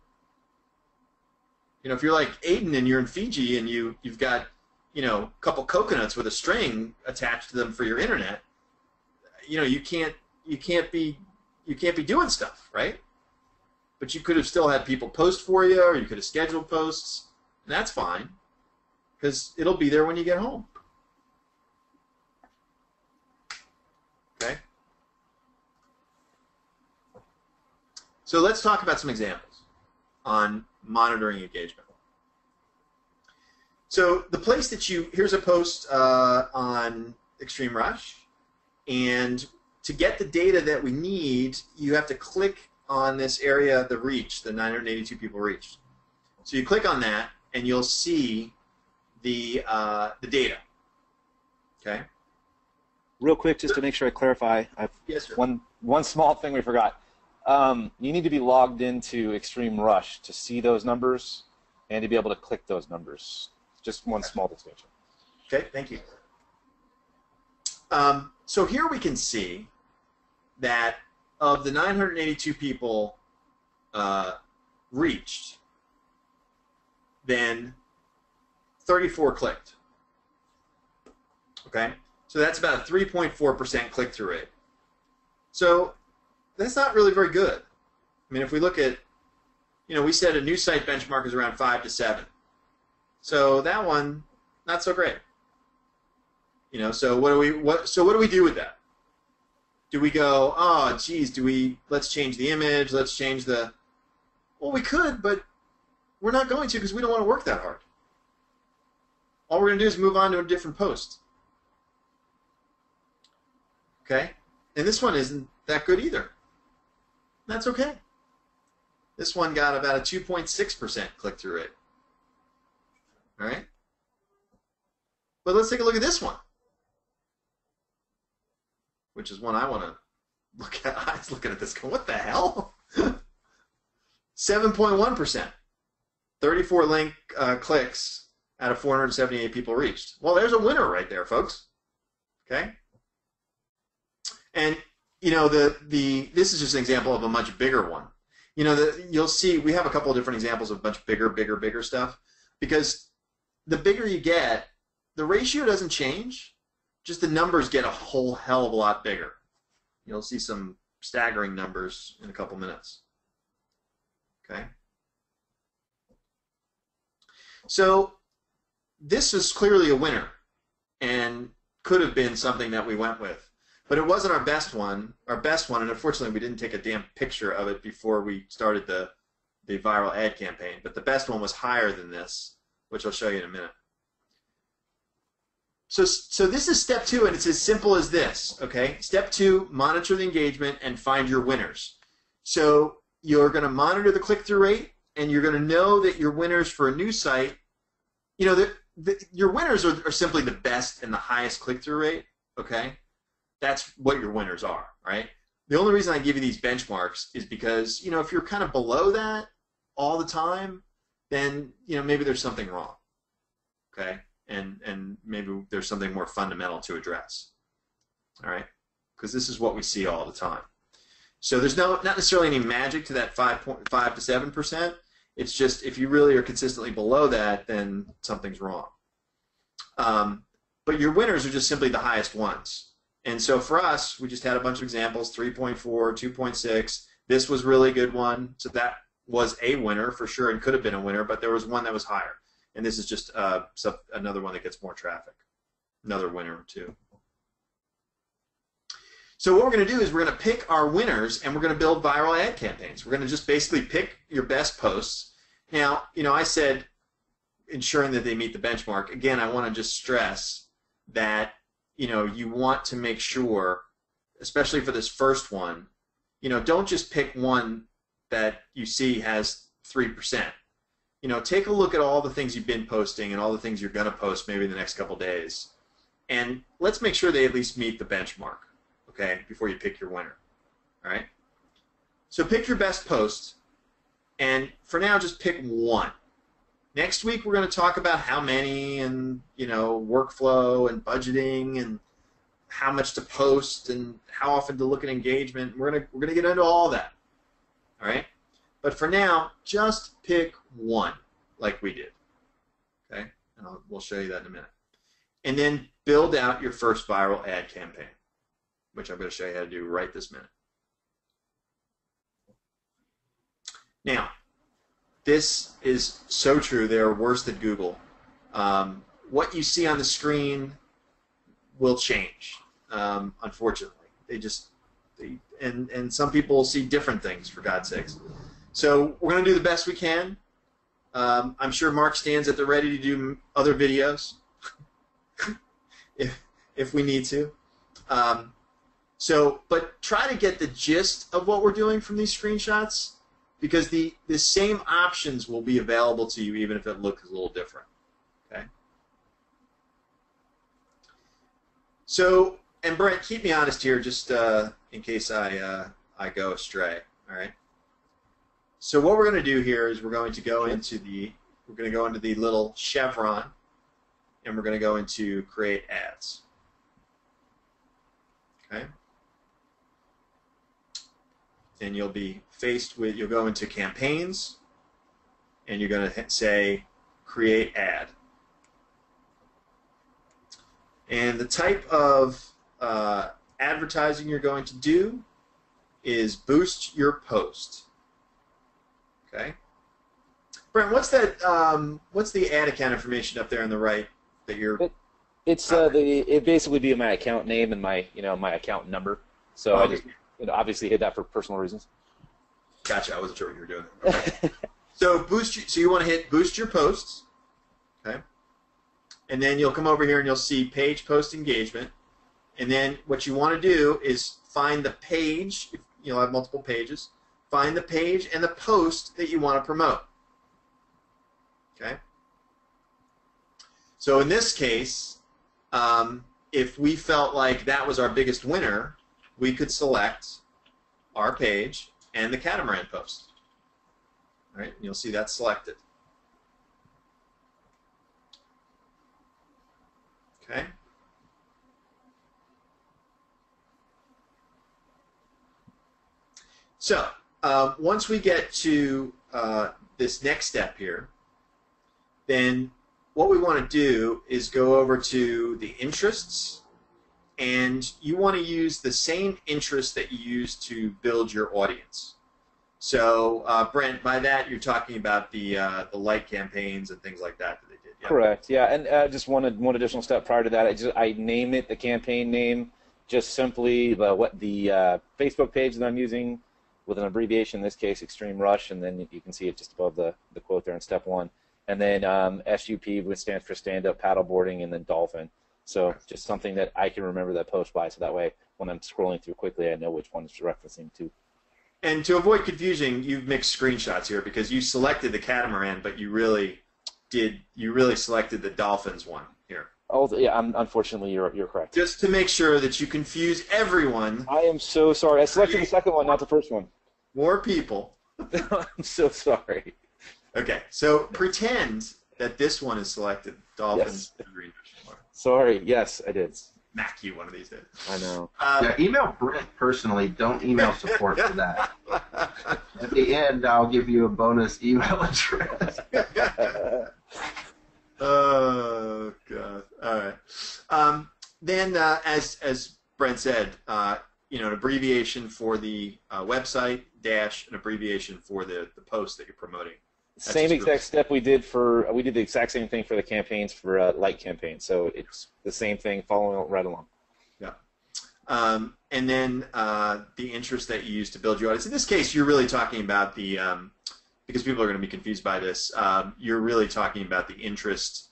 You know, if you're like Aiden and you're in Fiji and you've got, you know, a couple coconuts with a string attached to them for your internet, you know, you can't be doing stuff, right? But you could have still had people post for you, or you could have scheduled posts, and that's fine, because it'll be there when you get home. So let's talk about some examples on monitoring engagement. So the place that here's a post on Extreme Rush, and to get the data that we need, you have to click on this area, the reach, the 982 people reached. So you click on that, and you'll see the data. Okay. Real quick, just to make sure I clarify, Yes, sir. one small thing we forgot. You need to be logged into Extreme Rush to see those numbers and to be able to click those numbers. Just one small distinction. Okay, thank you. So here we can see that of the 982 people reached, then 34 clicked. Okay, so that's about a 3.4% click-through rate. So that's not really very good. I mean, if we look at, we said a new site benchmark is around 5 to 7. So that one, not so great. So what do we do with that? Do we go, oh, geez, let's change the image, let's change the, well, we could, but we're not going to because we don't want to work that hard. All we're going to do is move on to a different post. Okay? And this one isn't that good either. That's okay. This one got about a 2.6% click-through rate. All right? But let's take a look at this one, which is one I want to look at. I was looking at this going, what the hell? 7.1%. 34 link clicks out of 478 people reached. Well, there's a winner right there, folks. Okay? And, this is just an example of a much bigger one. You'll see we have a couple of different examples of much bigger stuff, because the bigger you get, the ratio doesn't change, just the numbers get a whole hell of a lot bigger. You'll see some staggering numbers in a couple minutes. Okay? So this is clearly a winner and could have been something that we went with. But it wasn't our best one, and unfortunately we didn't take a damn picture of it before we started the viral ad campaign. But the best one was higher than this, which I'll show you in a minute. So this is step 2, and it's as simple as this, okay? Step 2, monitor the engagement and find your winners. So you're going to monitor the click-through rate, and you're going to know that your winners for a new site, your winners are simply the best and the highest click-through rate, okay? That's what your winners are, right? The only reason I give you these benchmarks is because, if you're kind of below that all the time, then, maybe there's something wrong, okay? And maybe there's something more fundamental to address, all right? Because this is what we see all the time. So there's not necessarily any magic to that 5.5 to 7%. It's just if you really are consistently below that, then something's wrong. But your winners are just simply the highest ones. And so for us, we just had a bunch of examples, 3.4, 2.6. This was a really good one. So that was a winner for sure and could have been a winner, but there was one that was higher. And this is just another one that gets more traffic. Another winner, too. So what we're going to do is we're going to pick our winners, and we're going to build viral ad campaigns. We're going to just basically pick your best posts. Now, I said ensuring that they meet the benchmark. Again, I want to just stress that, you want to make sure, especially for this first one, don't just pick one that you see has 3%. Take a look at all the things you've been posting and all the things you're going to post maybe in the next couple days. And let's make sure they at least meet the benchmark, okay, before you pick your winner. All right? So pick your best post, and for now, just pick one. Next week, we're going to talk about how many and, workflow and budgeting and how much to post and how often to look at engagement. We're going to get into all that. All right? But for now, just pick one like we did. Okay? And we'll show you that in a minute. And then build out your first viral ad campaign, which I'm going to show you how to do right this minute. Now, this is so true. They are worse than Google. What you see on the screen will change, unfortunately. and some people will see different things, for God's sakes. So we're going to do the best we can. I'm sure Mark stands at the ready to do other videos if we need to. But try to get the gist of what we're doing from these screenshots, because the same options will be available to you even if it looks a little different. Okay. So, and Brent, keep me honest here, just in case I go astray. All right. So what we're going to do here is we're going to go into the little chevron, and we're going to go into create ads. Okay. And you'll be faced with, you'll go into campaigns, and you're going to say create ad. And the type of advertising you're going to do is boost your post. Okay. Brent, what's that? What's the ad account information up there on the right that you're? It basically be my account name and my my account number. So I just obviously hid that for personal reasons. Gotcha. I wasn't sure what you were doing. Okay. So you want to hit boost your posts. Okay. And then you'll come over here and you'll see page post engagement. And then what you want to do is find the page. You'll have multiple pages. Find the page and the post that you want to promote. Okay. So in this case, if we felt like that was our biggest winner, we could select our page and the catamaran post. All right, and you'll see that's selected. Okay. So once we get to this next step here, then what we want to do is go over to the interests, and you want to use the same interest that you use to build your audience. So, Brent, by that you're talking about the like campaigns and things like that they did. Yeah? Correct. Yeah, and just one additional step prior to that, I name it the campaign name, just simply what the Facebook page that I'm using with an abbreviation. In this case, Extreme Rush, and then you can see it just above the quote there in step 1. And then SUP, which stands for Stand Up Paddleboarding, and then Dolphin. So just something that I can remember that post by, so that way when I'm scrolling through quickly, I know which one it's referencing to. And to avoid confusion, you've mixed screenshots here because you selected the catamaran, but you really selected the dolphins one here. Oh yeah, unfortunately you're correct. Just to make sure that you confuse everyone. I am so sorry. I selected the second one, not the first one. More people. I'm so sorry. Okay, so pretend that this one is selected. Dolphins. Yes. Sorry. Yes, I did. Smack you one of these days. I know. Yeah, email Brent personally. Don't email support for that. At the end, I'll give you a bonus email address. Oh God! All right. Then, as Brent said, an abbreviation for the website dash an abbreviation for the post that you're promoting. Same exact step we did the exact same thing for the campaigns for like campaigns. So it's the same thing, following right along. Yeah. And then the interest that you use to build your audience. In this case, you're really talking about the because people are going to be confused by this. You're really talking about the interest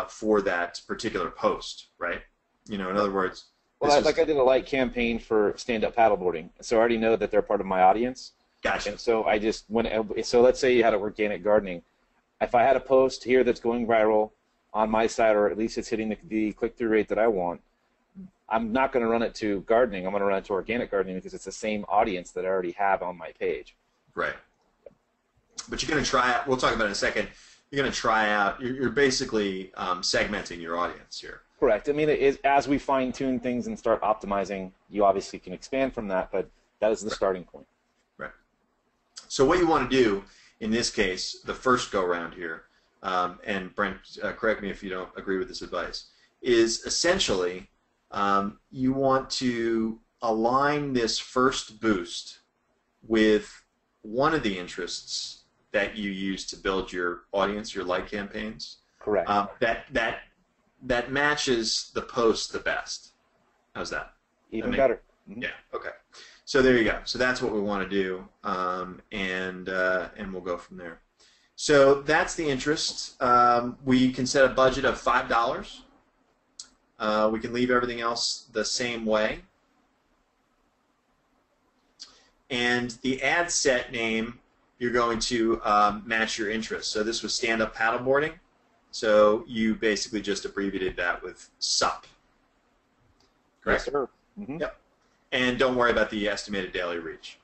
for that particular post, right? In other words. Well, I did a like campaign for stand-up paddleboarding, so I already know that they're part of my audience. Gotcha. And so I just so let's say you had organic gardening. If I had a post here that's going viral on my site, or at least it's hitting the click-through rate that I want, I'm not going to run it to gardening. I'm going to run it to organic gardening because it's the same audience that I already have on my page. Right. But you're going to try out. We'll talk about it in a second. You're going to try out. You're basically segmenting your audience here. Correct. I mean, as we fine-tune things and start optimizing, you obviously can expand from that, but that is the starting point. Right. So what you want to do in this case, the first go-round here, and Brent, correct me if you don't agree with this advice, is essentially you want to align this first boost with one of the interests that you use to build your audience, your like campaigns. Correct. That matches the post the best. How's that? Even better. Yeah. Okay. So there you go. So that's what we want to do, and we'll go from there. So that's the interest. We can set a budget of $5. We can leave everything else the same way. And the ad set name, you're going to match your interest. So this was stand-up paddleboarding. So you basically just abbreviated that with SUP. Correct? Yes, sir. Mm-hmm. Yep. And don't worry about the estimated daily reach.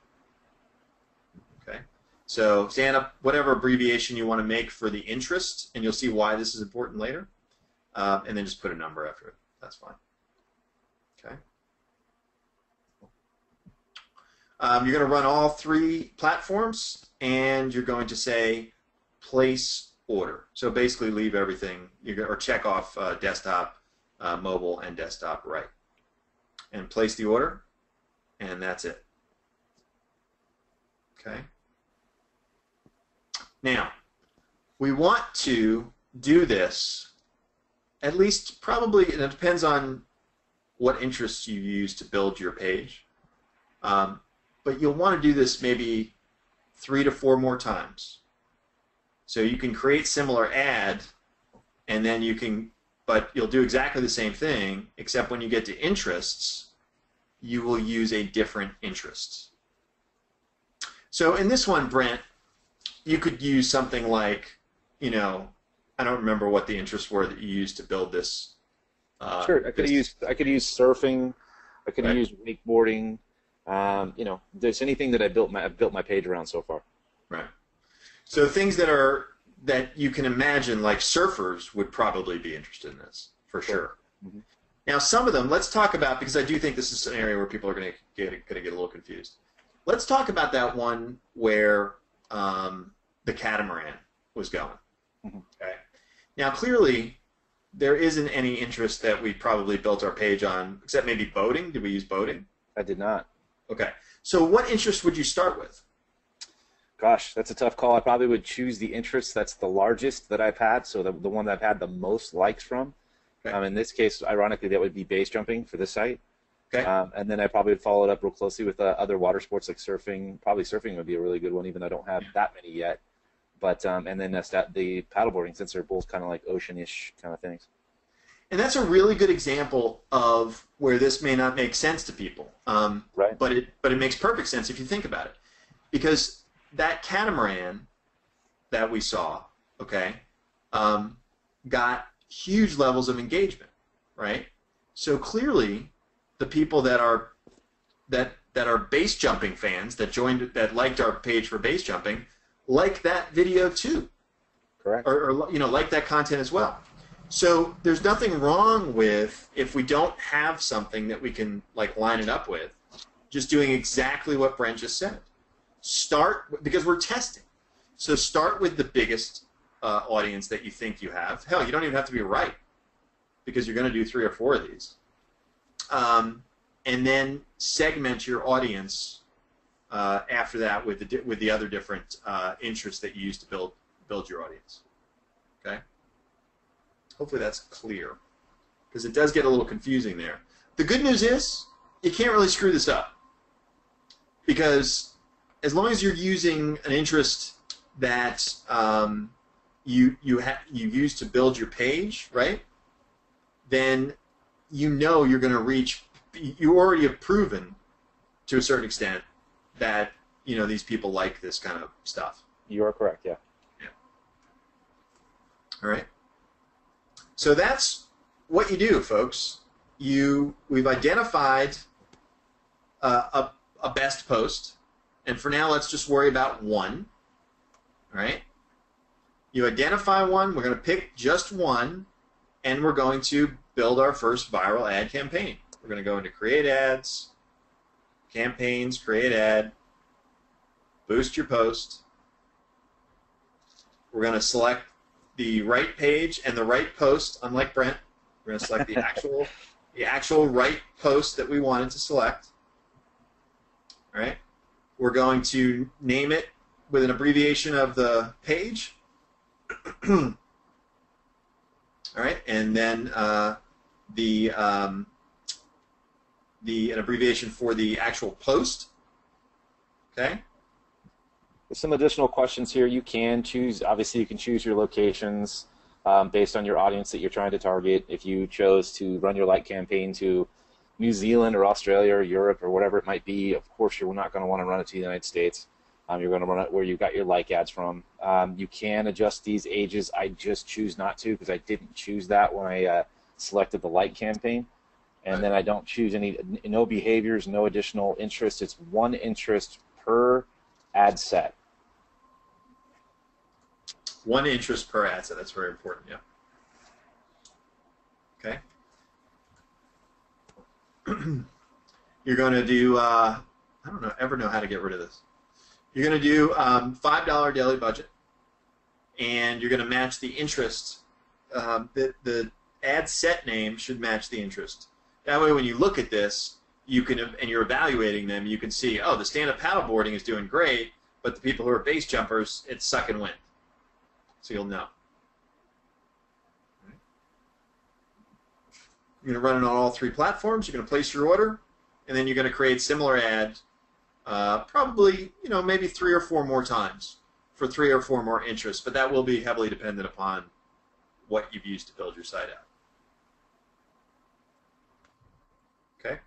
Okay. So stand-up, whatever abbreviation you want to make for the interest, and you'll see why this is important later. And then just put a number after it. That's fine. Okay. You're going to run all three platforms, and you're going to say place order. So basically leave everything, or check off desktop, mobile, and desktop right. And place the order, and that's it. Okay. Now, we want to do this at least probably, and it depends on what interests you use to build your page. But you'll want to do this maybe 3 to 4 more times. So you can create similar ad, and then you can, but you'll do exactly the same thing, except when you get to interests, you will use a different interest. So in this one, Brent, you could use something like, you know, I don't remember what the interests were that you used to build this. Sure, I could use surfing, I could Right. use wakeboarding. You know, there's anything that I've built my page around so far. Right. So things that you can imagine, like surfers would probably be interested in this, for sure. Mm-hmm. Now, some of them, let's talk about, because I do think this is an area where people are going to get a little confused. Let's talk about that one where the catamaran was going. Mm-hmm. Okay. Now, clearly, there isn't any interest that we probably built our page on, except maybe boating. Did we use boating? I did not. Okay. So what interest would you start with? Gosh, that's a tough call. I probably would choose the interest that's the largest that I've had, so the one that I've had the most likes from. Okay. In this case, ironically, that would be base jumping for this site. Okay. And then I probably would follow it up real closely with other water sports like surfing. Probably surfing would be a really good one, even though I don't have that many yet. But and then the paddleboarding, since they're both kind of like ocean-ish kind of things. And that's a really good example of where this may not make sense to people. Right. But it makes perfect sense if you think about it. Because that catamaran that we saw, okay, got huge levels of engagement, right? So clearly, the people that are base jumping fans that liked our page for base jumping like that video too, Correct. or you know, like that content as well. So there's nothing wrong with, if we don't have something that we can like line it up with, just doing exactly what Brent just said. Start, because we're testing. So start with the biggest audience that you think you have. Hell, you don't even have to be right, because you're going to do 3 or 4 of these. And then segment your audience after that with the other different interests that you use to build your audience. Okay. Hopefully that's clear, because it does get a little confusing there. The good news is you can't really screw this up, because as long as you're using an interest that you use to build your page, right? Then you know you're going to reach. You already have proven to a certain extent that these people like this kind of stuff. You are correct. Yeah. Yeah. All right. So that's what you do, folks. We've identified a best post, and for now, let's just worry about one. All right. You identify one. We're going to pick just one, and we're going to build our first viral ad campaign. We're going to go into Create Ads, Campaigns, Create Ad, Boost Your Post. We're going to select the right page and the right post, unlike Brent. We're going to select the actual right post that we wanted to select. All right. We're going to name it with an abbreviation of the page. All right, and then an abbreviation for the actual post. Okay. Some additional questions here. You can choose, obviously you can choose your locations based on your audience that you're trying to target. If you chose to run your like campaign to New Zealand or Australia or Europe or whatever it might be, of course you're not going to want to run it to the United States. You're going to run it where you got your like ads from. You can adjust these ages. I just choose not to because I didn't choose that when I selected the like campaign. And then I don't choose no behaviors, no additional interest. It's one interest per ad set. One interest per ad set. That's very important. Yeah. Okay. You're going to do. I don't know. Ever know how to get rid of this? You're going to do $5 daily budget, and you're going to match the interest. The ad set name should match the interest. That way, when you look at this, you can, and you're evaluating them, you can see, oh, the stand-up paddleboarding is doing great, but the people who are base jumpers, it's sucking wind. So you'll know. You're going to run it on all 3 platforms. You're going to place your order, and then you're going to create similar ads, probably, maybe 3 or 4 more times for 3 or 4 more interests, but that will be heavily dependent upon what you've used to build your site out. Okay?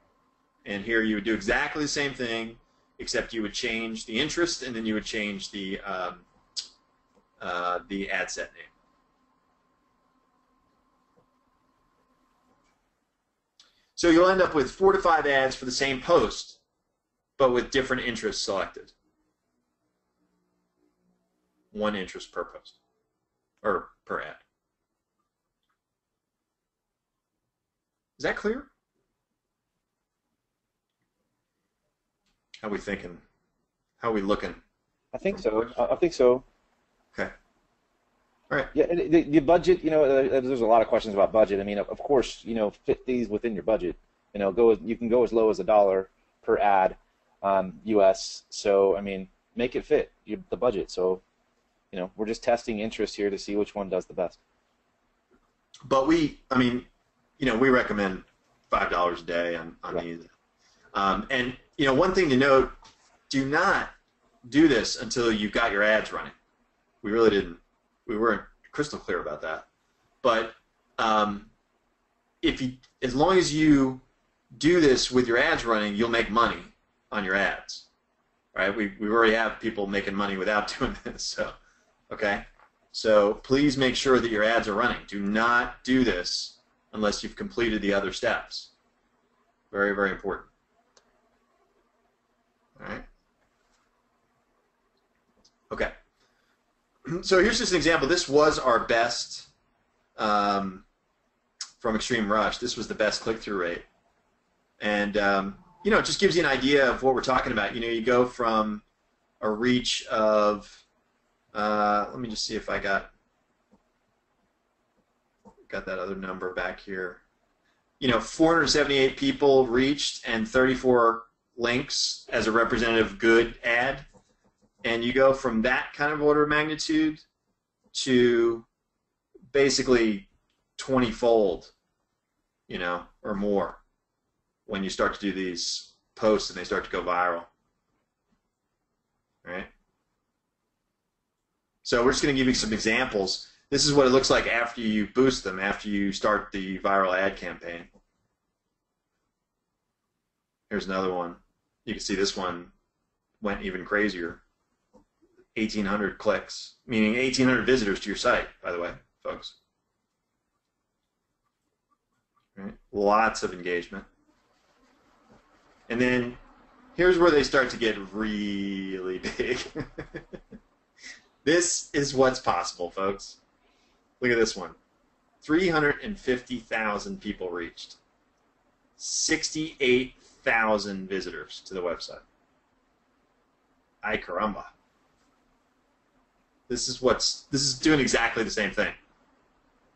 And here you would do exactly the same thing, except you would change the interest, and then you would change the ad set name. So you'll end up with 4 to 5 ads for the same post, but with different interests selected. 1 interest per post, or per ad. Is that clear? How we thinking? How we looking? I think so. I think so. Okay. All right. Yeah, the budget, there's a lot of questions about budget. I mean, of course, fit these within your budget. You can go as low as $1 per ad, US. So, I mean, make it fit the budget. So, we're just testing interest here to see which one does the best. But we recommend $5 a day on these. And one thing to note: do not do this until you've got your ads running. We really didn't. We weren't crystal clear about that. But as long as you do this with your ads running, you'll make money on your ads. Right? We already have people making money without doing this. So, okay. So please make sure that your ads are running. Do not do this unless you've completed the other steps. Very, very important. All right. Okay. So here's just an example. This was our best from Extreme Rush. This was the best click-through rate. And, it just gives you an idea of what we're talking about. You go from a reach of, let me just see if I got that other number back here. 478 people reached and 34 links as a representative good ad. And you go from that kind of order of magnitude to basically 20-fold, or more when you start to do these posts and they start to go viral. All right? So we're just going to give you some examples. This is what it looks like after you boost them, after you start the viral ad campaign. Here's another one. You can see this one went even crazier. 1,800 clicks, meaning 1,800 visitors to your site, by the way, folks. Right? Lots of engagement. And then here's where they start to get really big. This is what's possible, folks. Look at this one. 350,000 people reached. 68,000 visitors to the website. Ay caramba. This is doing exactly the same thing.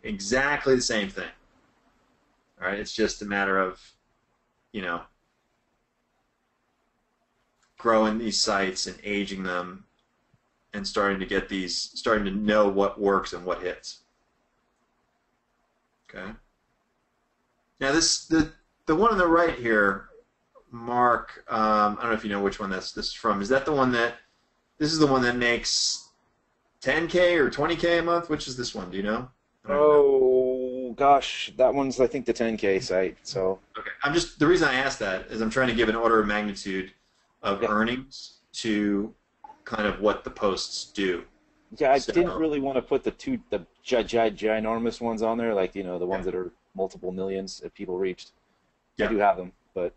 Exactly the same thing. All right, it's just a matter of, growing these sites and aging them and starting to know what works and what hits. Okay. Now the one on the right here, Mark, I don't know if you know which one this is from. Is that the one that, this is the one that makes 10K or 20K a month? Which is this one? Do you know? I don't even know. Oh gosh, that one's I think the 10K site. So Okay. The reason I asked that is I'm trying to give an order of magnitude of yeah, earnings to kind of what the posts do. yeah. I didn't So, really want to put the ginormous ones on there, like the yeah. ones that are multiple millions that people reached. I Yeah. do have them, but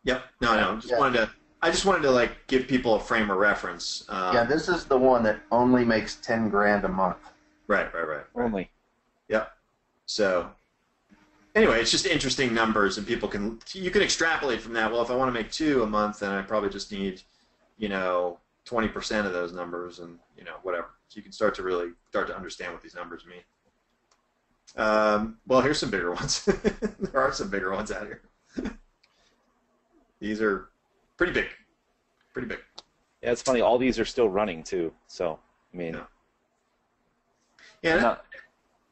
Yep. No, no. Yeah. I just wanted to like give people a frame of reference. Yeah, this is the one that only makes 10 grand a month. Right. only. Yep. So anyway, it's just interesting numbers, and you can extrapolate from that. Well, if I want to make 2 a month, then I probably just need, 20% of those numbers, and whatever. So you can start to understand what these numbers mean. Well, here's some bigger ones. There are some bigger ones out here. These are pretty big. Pretty big. Yeah, it's funny. All these are still running too. So I mean, Yeah. Yeah, not,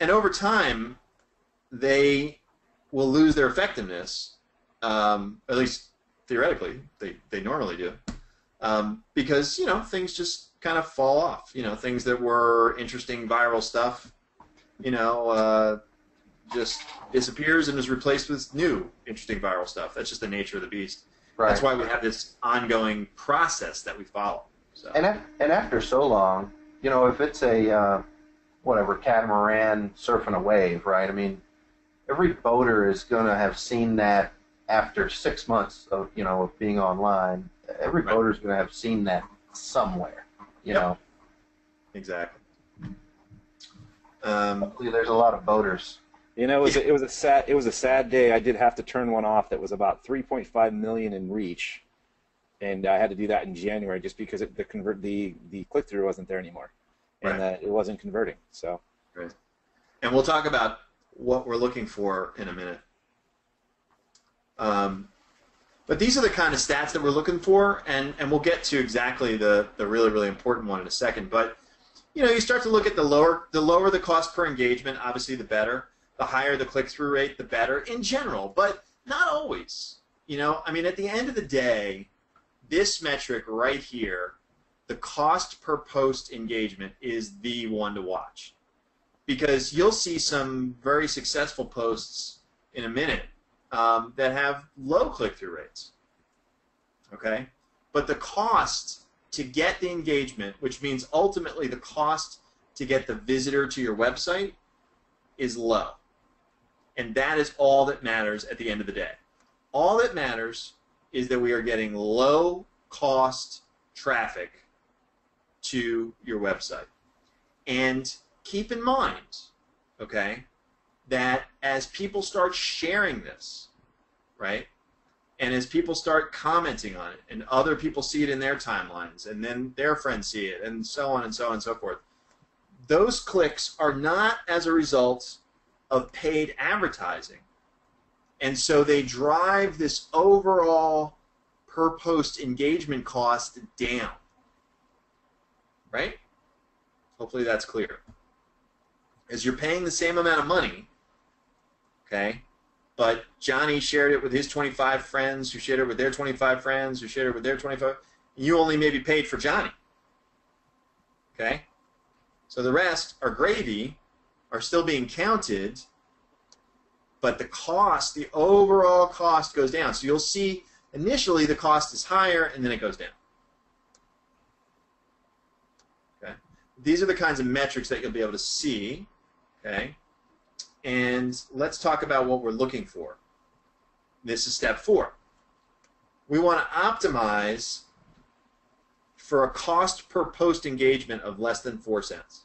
and over time, they will lose their effectiveness. At least theoretically, they normally do, because things just kind of fall off. Things that were interesting viral stuff, just disappears and is replaced with new interesting viral stuff. That's just the nature of the beast. Right. That's why we have this ongoing process that we follow. So. And after so long, if it's a whatever catamaran surfing a wave, right? I mean, every boater is going to have seen that after 6 months of of being online. Every Right. boater is going to have seen that somewhere. You know. Exactly. Hopefully, there's a lot of boaters. it was a sad day. I did have to turn one off that was about 3.5 million in reach, and I had to do that in January just because the click through wasn't there anymore, and Right. it wasn't converting. So Right. And we'll talk about what we're looking for in a minute. But these are the kind of stats that we're looking for, and we'll get to exactly the really, really important one in a second. But you start to look at the lower the cost per engagement, obviously the better. The higher the click-through rate, the better in general, but not always. I mean, at the end of the day, this metric right here, the cost per post engagement, is the one to watch. Because you'll see some very successful posts in a minute that have low click-through rates. Okay? But the cost to get the engagement, which means ultimately the cost to get the visitor to your website, is low. And that is all that matters at the end of the day. All that matters is that we are getting low-cost traffic to your website. And keep in mind, okay, that as people start sharing this, right, and as people start commenting on it, and other people see it in their timelines, and then their friends see it, and so on and so on and so forth, those clicks are not as a result of paid advertising. And so they drive this overall per post engagement cost down. Right? Hopefully that's clear. As you're paying the same amount of money, okay, but Johnny shared it with his 25 friends, who shared it with their 25 friends, who shared it with their 25, you only maybe paid for Johnny. Okay? So the rest are gravy, are still being counted, but the overall cost goes down. So you'll see initially the cost is higher, and then it goes down. Okay? These are the kinds of metrics that you'll be able to see. Okay? And let's talk about what we're looking for. This is step 4. We want to optimize for a cost per post engagement of less than 4 cents.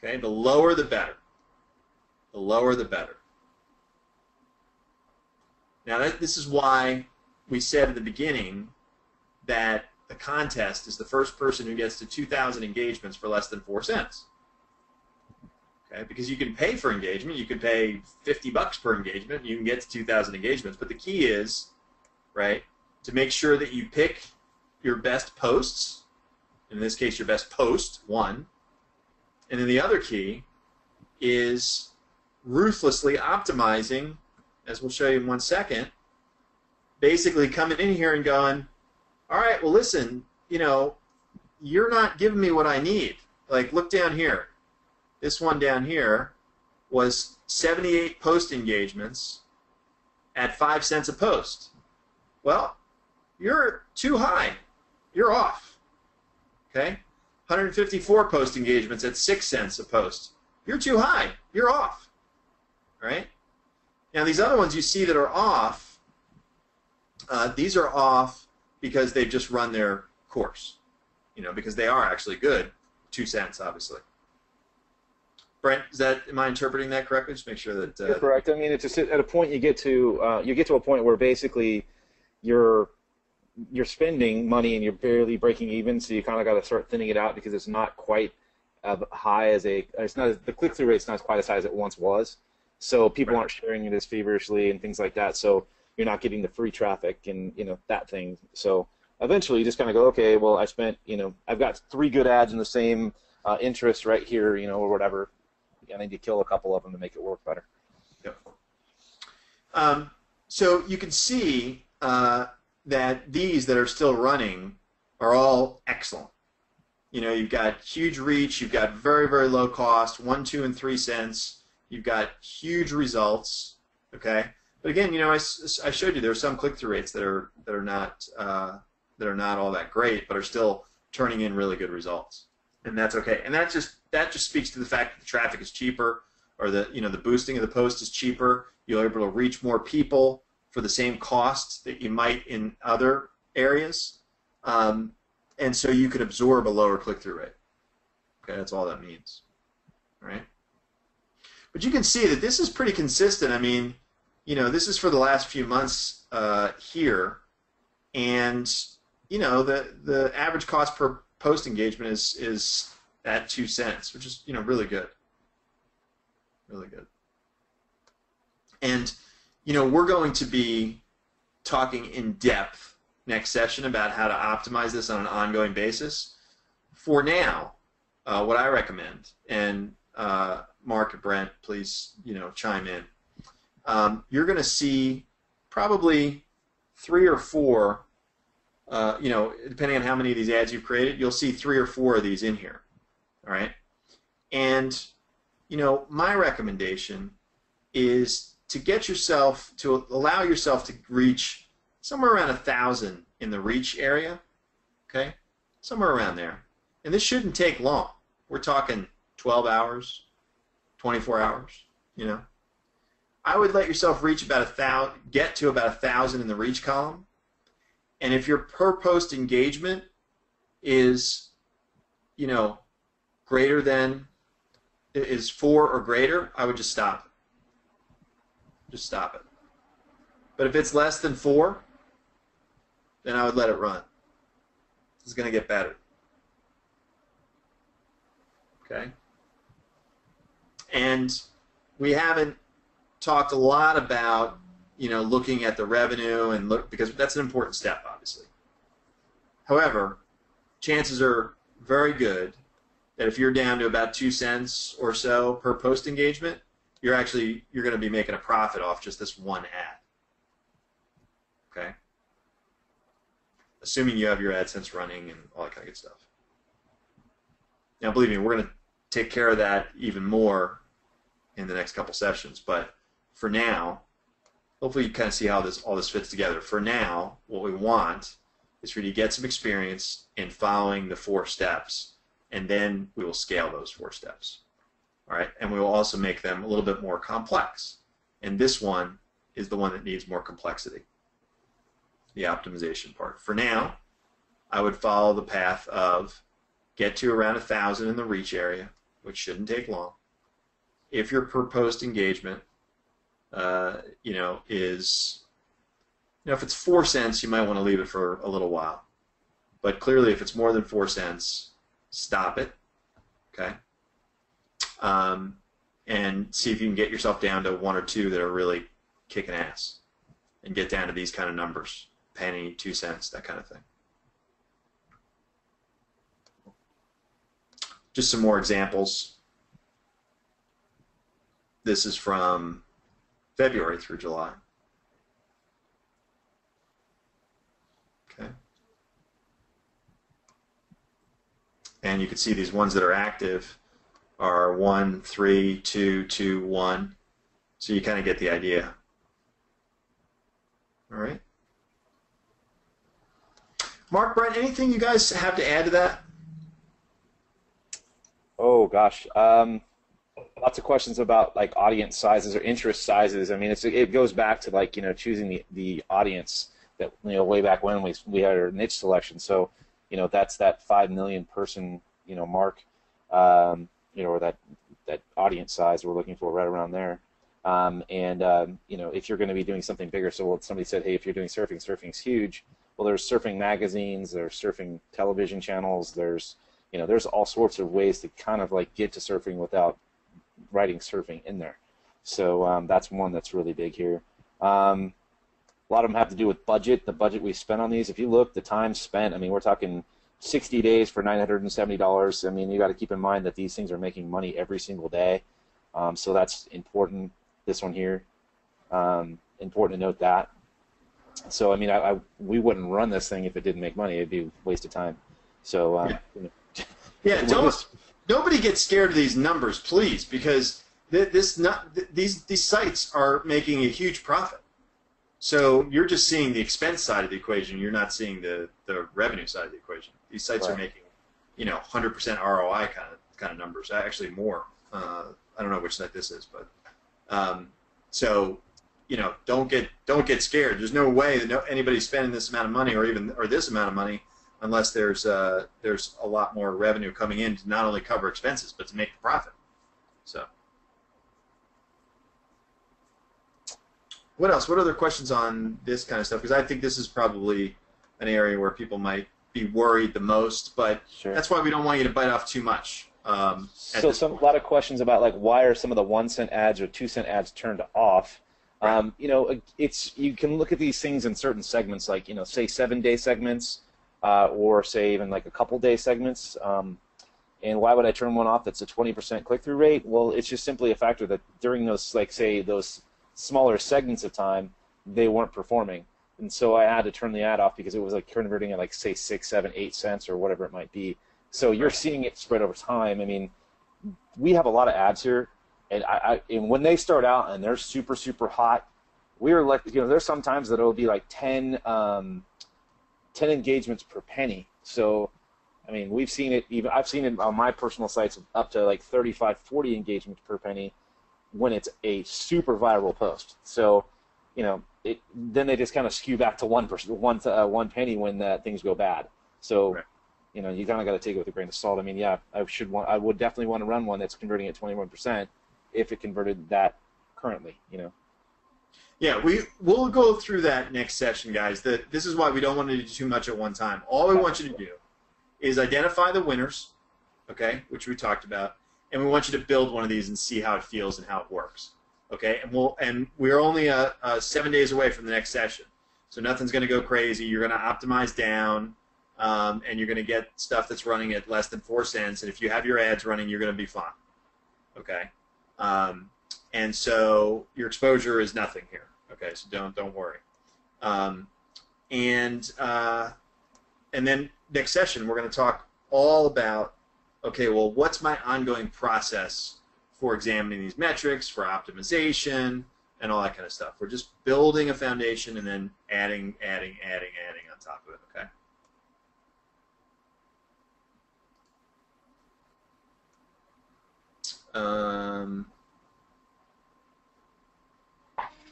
Okay, the lower the better. The lower the better. Now this is why we said at the beginning that the contest is the first person who gets to 2,000 engagements for less than 4 cents. Okay, because you can pay for engagement, you can pay $50 per engagement, and you can get to 2,000 engagements. But the key is, right, to make sure that you pick your best posts. In this case, your best post, 1. And then the other key is ruthlessly optimizing as we'll show you in 1 second, basically coming in here and going, all right, well, listen, you know, you're not giving me what I need. Like, look down here. This one down here was 78 post engagements at 5 cents a post. Well, you're too high. You're off. Okay? 154 post engagements at 6 cents a post. You're too high. You're off. All right? Now, these other ones you see that are off, these are off because they've just run their course. You know, because they are actually good. 2 cents, obviously. Brent, am I interpreting that correctly? Just make sure that you're correct. I mean, it's just at a point you get to a point where basically you're spending money and you're barely breaking even, so you kind of got to start thinning it out because it's not quite as high as the click-through rate's not quite as high as it once was. So people aren't sharing it as feverishly and things like that. So you're not getting the free traffic and that thing. So eventually you just kind of go, okay, well I spent I've got 3 good ads in the same interest right here, or whatever. I need to kill a couple of them to make it work better. Yep. So you can see that these that are still running are all excellent. You've got huge reach, you've got very, very low cost, 1, 2, and 3 cents. You've got huge results. Okay, but again, I showed you there are some click-through rates that are not all that great, but are still turning in really good results, and that's okay. And that just speaks to the fact that the traffic is cheaper, or the boosting of the post is cheaper. You're able to reach more people for the same cost that you might in other areas, and so you could absorb a lower click-through rate. Okay, that's all that means. All right. But you can see that this is pretty consistent. I mean, this is for the last few months here, and the average cost per post engagement is at 2 cents, which is really good, really good. And we're going to be talking in depth next session about how to optimize this on an ongoing basis. For now, what I recommend, and Mark and Brent, please, chime in. You're going to see probably 3 or 4, depending on how many of these ads you've created, you'll see 3 or 4 of these in here. All right? And, my recommendation is to allow yourself to reach somewhere around 1,000 in the reach area. Okay? Somewhere around there. And this shouldn't take long. We're talking 12 hours. 24 hours, I would let yourself reach about 1,000, get to about 1,000 in the reach column, and if your per post engagement is, greater than, is 4 or greater, I would just stop it. Just stop it. But if it's less than 4, then I would let it run. This is going to get better. Okay? And we haven't talked a lot about, looking at the revenue and because that's an important step, obviously. However, chances are very good that if you're down to about 2 cents or so per post engagement, you're going to be making a profit off just this one ad. Okay? Assuming you have your AdSense running and all that kind of good stuff. Now, believe me, we're going to take care of that even more in the next couple sessions, but for now, hopefully you kind of see how all this fits together. For now, what we want is for you to get some experience in following the 4 steps, and then we will scale those 4 steps. All right, and we will also make them a little bit more complex, and this one is the one that needs more complexity, the optimization part. For now, I would follow the path of get to around 1,000 in the reach area, which shouldn't take long. If your per post engagement, is, if it's 4 cents, you might want to leave it for a little while. But clearly, if it's more than 4 cents, stop it. Okay. And see if you can get yourself down to 1 or 2 that are really kicking ass, and get down to these kind of numbers, penny, 2 cents, that kind of thing. Just some more examples. This is from February through July. Okay. And you can see these ones that are active are 1, 3, 2, 2, 1. So you kind of get the idea. All right. Mark, Brent, anything you guys have to add to that? Oh gosh, lots of questions about like audience sizes or interest sizes. I mean, it goes back to like choosing the audience that way back when we had our niche selection. So that's that 5 million person mark, or that audience size we're looking for right around there. If you're going to be doing something bigger, so somebody said, hey, if you're doing surfing, surfing's huge. Well, there's surfing magazines, there's surfing television channels, there's all sorts of ways to kind of like get to surfing without writing surfing in there. So that's one that's really big here. A lot of them have to do with budget, the budget we spent on these. If you look, the time spent, I mean, we're talking 60 days for $970. I mean, you got to keep in mind that these things are making money every single day. So that's important. This one here, important to note that. So I mean, we wouldn't run this thing if it didn't make money. It'd be a waste of time. So yeah, nobody get scared of these numbers, please, because these sites are making a huge profit. So you're just seeing the expense side of the equation. You're not seeing the revenue side of the equation. These sites are making 100% ROI kind of numbers. Actually, more. I don't know which site this is, but so don't get scared. There's no way that anybody's spending this amount of money or this amount of money unless there's a lot more revenue coming in to not only cover expenses but to make the profit. So what else? What other questions on this kind of stuff? Because I think this is probably an area where people might be worried the most, but that's why we don't want you to bite off too much. So a lot of questions about like why are some of the 1-cent ads or 2-cent ads turned off? Right. You can look at these things in certain segments, like say 7-day segments, or say even like a couple-day segments. And why would I turn one off that's a 20% click-through rate? Well, it's just simply a factor that during those, like say those smaller segments of time, they weren't performing, and so I had to turn the ad off because it was like converting at like say 6, 7, 8 cents or whatever it might be. So you're seeing it spread over time. I mean, we have a lot of ads here, and and when they start out and they're super, super hot, we're like, there's sometimes that it'll be like 10 engagements per penny. So, I mean, we've seen it, I've seen it on my personal sites up to like 35, 40 engagements per penny when it's a super viral post. So, then they just kind of skew back to 1 penny when things go bad. So, you kind of got to take it with a grain of salt. I mean, yeah, I would definitely want to run one that's converting at 21% if it converted that currently, Yeah, we'll go through that next session, guys. This is why we don't want to do too much at one time. All we want you to do is identify the winners, okay, which we talked about, and we want you to build one of these and see how it feels and how it works, okay? And we're only 7 days away from the next session, so nothing's going to go crazy. You're going to optimize down. And you're going to get stuff that's running at less than 4 cents. And if you have your ads running, you're going to be fine. Okay. And so your exposure is nothing here. Okay. So don't worry. And then next session we're going to talk all about, okay, well, what's my ongoing process for examining these metrics, for optimization, and all that kind of stuff. We're just building a foundation and then adding on top of it. Okay.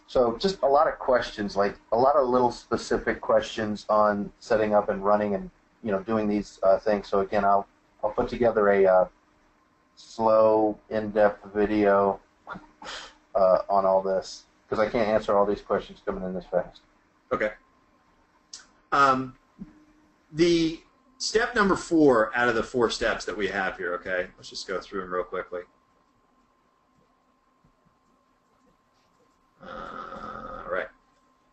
So just a lot of questions, like a lot of little specific questions on setting up and running and doing these things. So again, I'll put together a slow, in-depth video on all this because I can't answer all these questions coming in this fast. Okay. The step number 4 out of the 4 steps that we have here. Okay, let's just go through them real quickly. Right.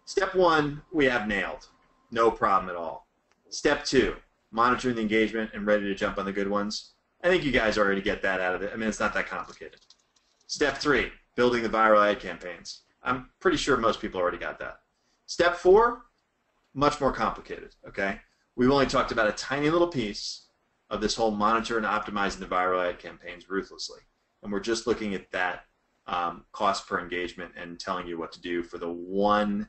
Step 1, we have nailed. No problem at all. Step 2, monitoring the engagement and ready to jump on the good ones. I think you guys already get that out of it. I mean, it's not that complicated. Step 3, building the viral ad campaigns. I'm pretty sure most people already got that. Step 4, much more complicated, okay? We've only talked about a tiny little piece of this whole monitor and optimizing the viral ad campaigns ruthlessly. And we're just looking at that cost per engagement and telling you what to do for the one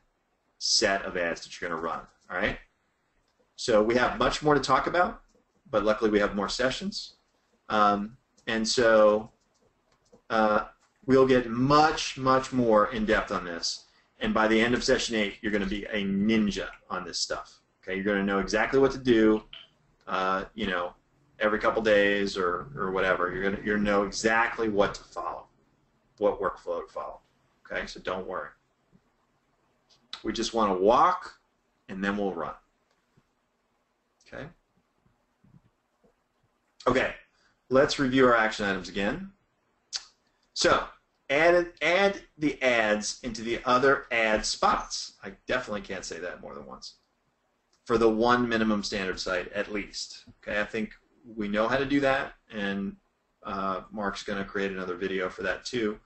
set of ads that you're going to run, all right? So we have much more to talk about, but luckily we have more sessions. And so we'll get much, much more in depth on this. And by the end of session 8, you're going to be a ninja on this stuff. Okay, you're going to know exactly what to do. You know, every couple days or whatever. You're going to know exactly what to follow, what workflow to follow. Okay, so don't worry. We just want to walk, and then we'll run. Okay. Okay. Let's review our action items again. So, add the ads into the other ad spots. I definitely can't say that more than once. For the one minimum standard site, at least. Okay, I think we know how to do that, and Mark's going to create another video for that too,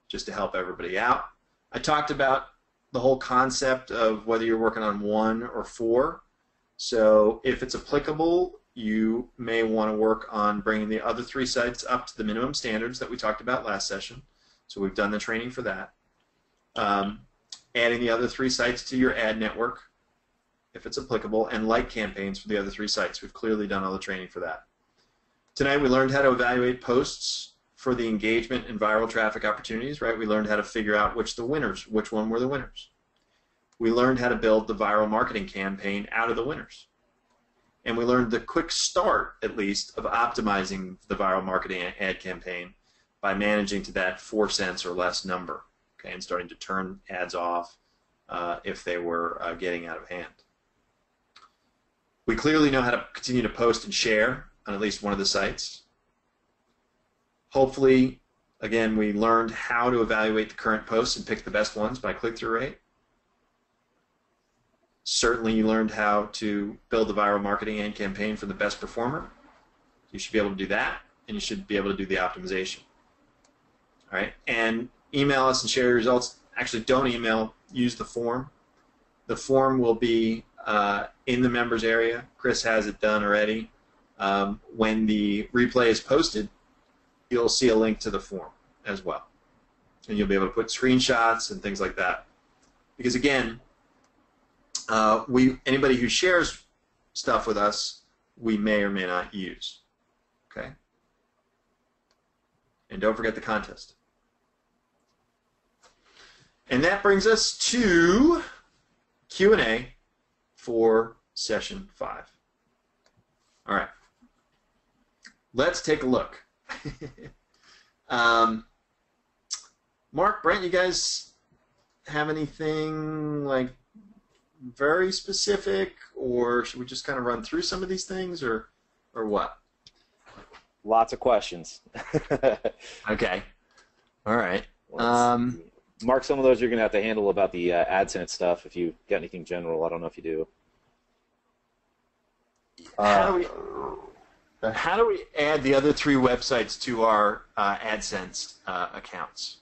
just to help everybody out. I talked about the whole concept of whether you're working on 1 or 4. So, if it's applicable, you may want to work on bringing the other 3 sites up to the minimum standards that we talked about last session. So we've done the training for that. Adding the other 3 sites to your ad network, if it's applicable, and like campaigns for the other 3 sites. We've clearly done all the training for that. Tonight we learned how to evaluate posts for the engagement and viral traffic opportunities, right? We learned how to figure out which one were the winners. We learned how to build the viral marketing campaign out of the winners. And we learned the quick start, at least, of optimizing the viral marketing ad campaign by managing to that 4 cents or less number, okay, and starting to turn ads off if they were getting out of hand. We clearly know how to continue to post and share on at least one of the sites. Hopefully, again, we learned how to evaluate the current posts and pick the best ones by click-through rate. Certainly you learned how to build the viral marketing ad campaign for the best performer. You should be able to do that, and you should be able to do the optimization. All right, and email us and share your results. Actually, don't email. Use the form. The form will be in the members area. Chris has it done already. When the replay is posted, you'll see a link to the form as well. And you'll be able to put screenshots and things like that. Because again, anybody who shares stuff with us, we may or may not use. Okay? And don't forget the contest. And that brings us to Q&A for session 5. All right. Let's take a look. Mark, Brent, you guys have anything like very specific, or should we just kind of run through some of these things, or what? Lots of questions. Okay. All right. Mark, some of those you're going to have to handle about the AdSense stuff if you got anything general. I don't know if you do. How do we add the other 3 websites to our AdSense accounts?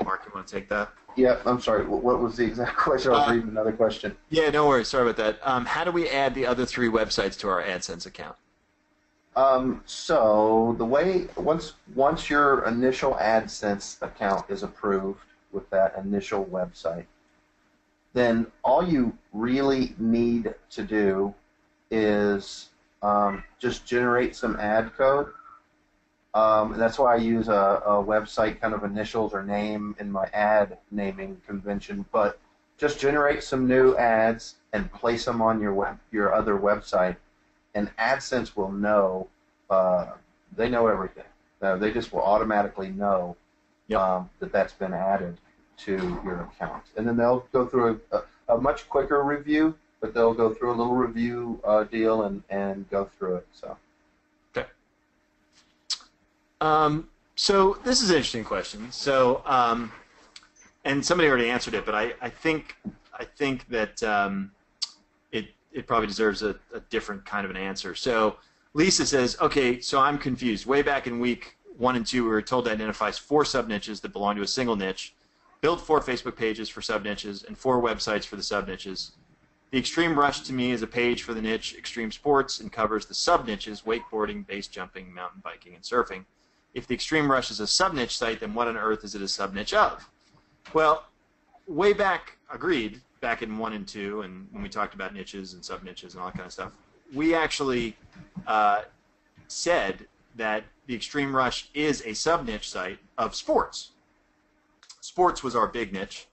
Mark, you want to take that? Yeah, I'm sorry. What was the exact question? I was reading another question. Yeah, no worries. Sorry about that. How do we add the other 3 websites to our AdSense account? So the way once your initial AdSense account is approved with that initial website, then all you really need to do is just generate some ad code. That's why I use a website kind of initials or name in my ad naming convention. But just generate some new ads and place them on your other website, and AdSense will know. They know everything. They just will automatically know that that's been added to your account, and then they'll go through a much quicker review. But they'll go through a little review deal and go through it. So. Okay. So this is an interesting question. So, and somebody already answered it, but I think that it probably deserves a different kind of an answer. So Lisa says, okay, so I'm confused. Way back in week 1 and 2, we were told to identify 4 sub-niches that belong to a single niche build 4 Facebook pages for sub-niches and 4 websites for the sub-niches. The Extreme Rush to me is a page for the niche extreme sports and covers the sub-niches, wakeboarding, base jumping, mountain biking, and surfing. If the Extreme Rush is a sub-niche site, then what on earth is it a sub-niche of? Well, way back, agreed, back in 1 and 2, and when we talked about niches and sub-niches and all that kind of stuff, we actually said that the Extreme Rush is a sub-niche site of sports. Sports was our big niche,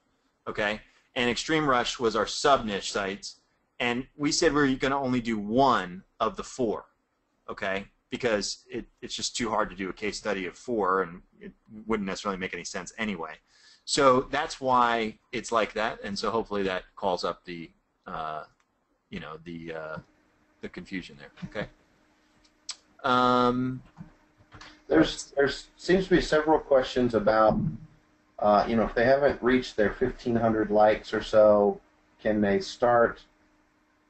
okay? And Extreme Rush was our sub-niche sites, and we said we were going to only do 1 of the 4, okay? Because it's just too hard to do a case study of 4, and it wouldn't necessarily make any sense anyway. So that's why it's like that, and so hopefully that calls up the, the confusion there. Okay. There's seems to be several questions about, if they haven't reached their 1,500 likes or so, can they start,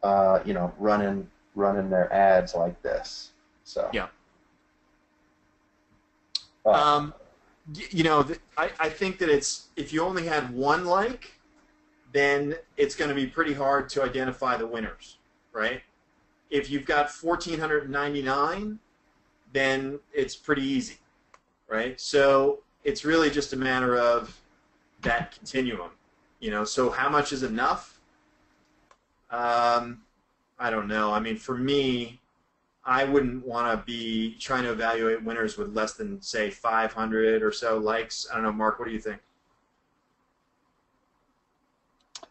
running their ads like this? So yeah. I think that if you only had 1 like, then it's going to be pretty hard to identify the winners, right? If you've got 1,499, then it's pretty easy, right? So it's really just a matter of that continuum, So how much is enough? I don't know. I mean, for me, I wouldn't want to be trying to evaluate winners with less than, say, 500 or so likes. I don't know, Mark, what do you think?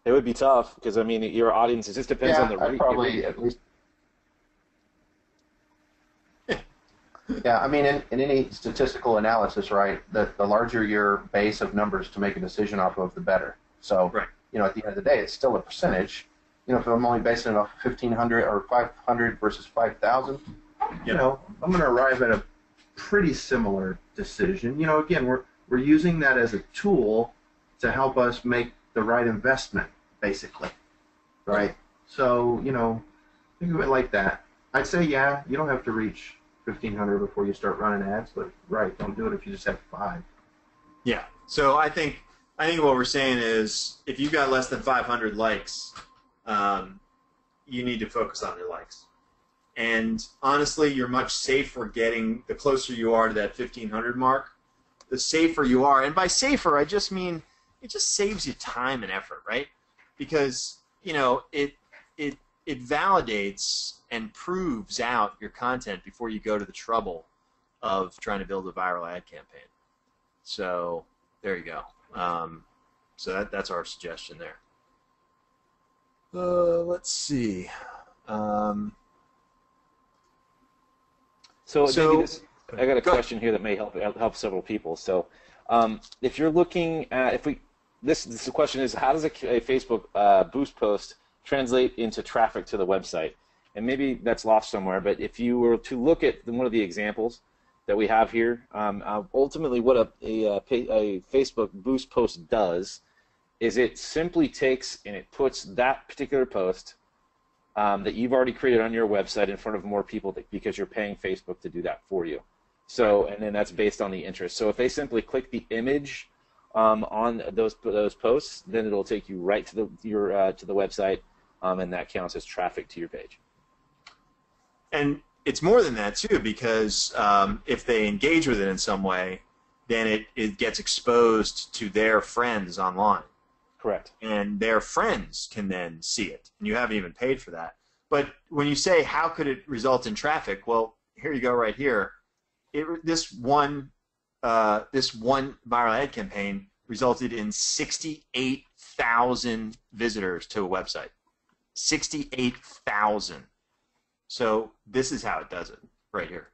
It would be tough because, I mean, your audience, it just depends on the I'd probably at least. Yeah, I mean, in any statistical analysis, right, the larger your base of numbers to make a decision off of, the better. So, right. At the end of the day, it's still a percentage. If I'm only basing it off 1,500 or 500 versus 5,000, I'm going to arrive at a pretty similar decision. Again, we're using that as a tool to help us make the right investment, basically, right? So, think of it like that. I'd say, yeah, you don't have to reach 1,500 before you start running ads, but don't do it if you just have 5. Yeah. So I think what we're saying is if you've got less than 500 likes, you need to focus on your likes. And honestly, you're much safer getting, the closer you are to that 1,500 mark, the safer you are. And by safer, I just mean it just saves you time and effort, right? Because, it validates and proves out your content before you go to the trouble of trying to build a viral ad campaign. So there you go. So that's our suggestion there. Let's see. So I got a question here that may help several people. So, if you're looking at the question is, how does a Facebook boost post translate into traffic to the website? And maybe that's lost somewhere. But if you were to look at one of the examples that we have here, ultimately what a Facebook boost post does is it simply takes and it puts that particular post that you've already created on your website in front of more people because you're paying Facebook to do that for you. So, and then that's based on the interest. So if they simply click the image on those posts, then it'll take you right to the website, and that counts as traffic to your page. And it's more than that too, because if they engage with it in some way, then it gets exposed to their friends online. Correct. And their friends can then see it, and you haven't even paid for that. But when you say how could it result in traffic, well, here you go right here. This one viral ad campaign resulted in 68,000 visitors to a website. 68,000. So this is how it does it right here.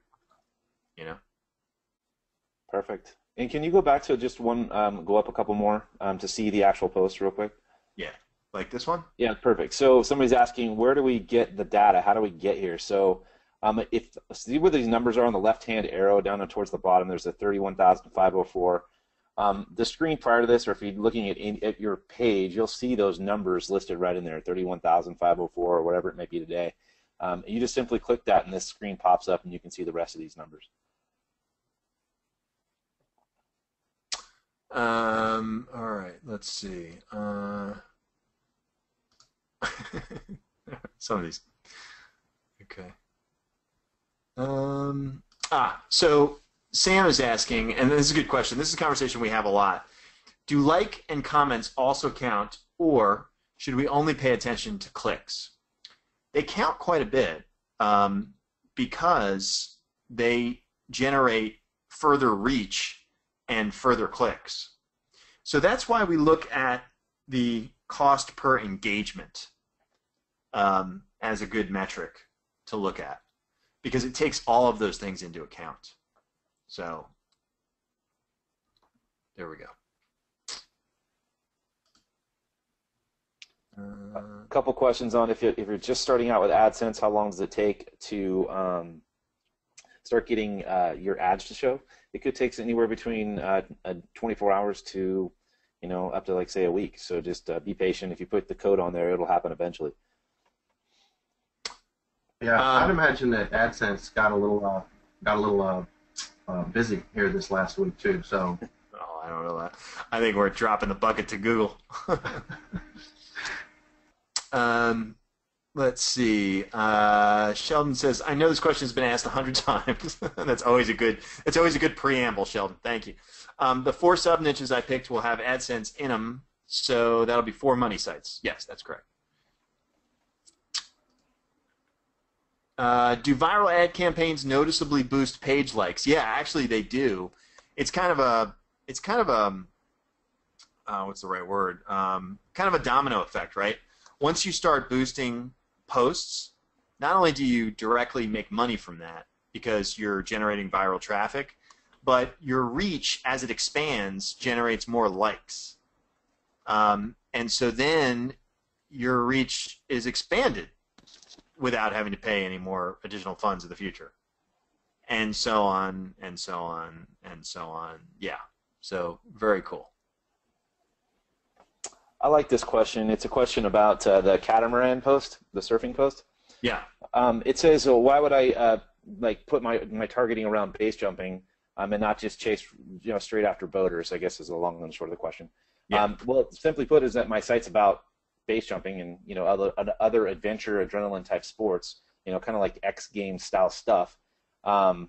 Perfect. And can you go back to just one, go up a couple more to see the actual post real quick? Yeah, like this one? Yeah, perfect. So somebody's asking, where do we get the data? How do we get here? So see where these numbers are on the left-hand arrow down towards the bottom, there's a 31,504. The screen prior to this, or if you're looking at your page, you'll see those numbers listed right in there, 31,504 or whatever it may be today. You just simply click that and this screen pops up and you can see the rest of these numbers. All right, let's see. Some of these. Okay. So Sam is asking, and this is a good question. This is a conversation we have a lot. Do like and comments also count, or should we only pay attention to clicks? They count quite a bit because they generate further reach and further clicks. So that's why we look at the cost per engagement as a good metric to look at, because it takes all of those things into account. So there we go. A couple questions on if you're just starting out with AdSense, how long does it take to start getting your ads to show? It could take anywhere between 24 hours to, up to, like, say, a week. So just be patient. If you put the code on there, it'll happen eventually. Yeah, I'd imagine that AdSense got a little busy here this last week too. So. Oh, I don't know that. I think we're dropping the bucket to Google. Let's see. Sheldon says, "I know this question has been asked 100 times." That's always a good preamble, Sheldon. Thank you. The 4 sub niches I picked will have AdSense in them, so that'll be 4 money sites. Yes, that's correct. Do viral ad campaigns noticeably boost page likes? Yeah, actually they do. It's kind of a what's the right word? Kind of a domino effect, right? Once you start boosting posts, not only do you directly make money from that because you're generating viral traffic, but your reach, as it expands, generates more likes. And so then your reach is expanded without having to pay any more additional funds in the future. And so on, and so on, and so on. Yeah. So very cool. I like this question. It's a question about the catamaran post, the surfing post. Yeah. It says, why would I put my targeting around base jumping and not just chase straight after boaters? I guess is the long and short of the question. Yeah. Well, simply put, is that my site's about base jumping and other adventure adrenaline type sports, kind of like X Games style stuff, and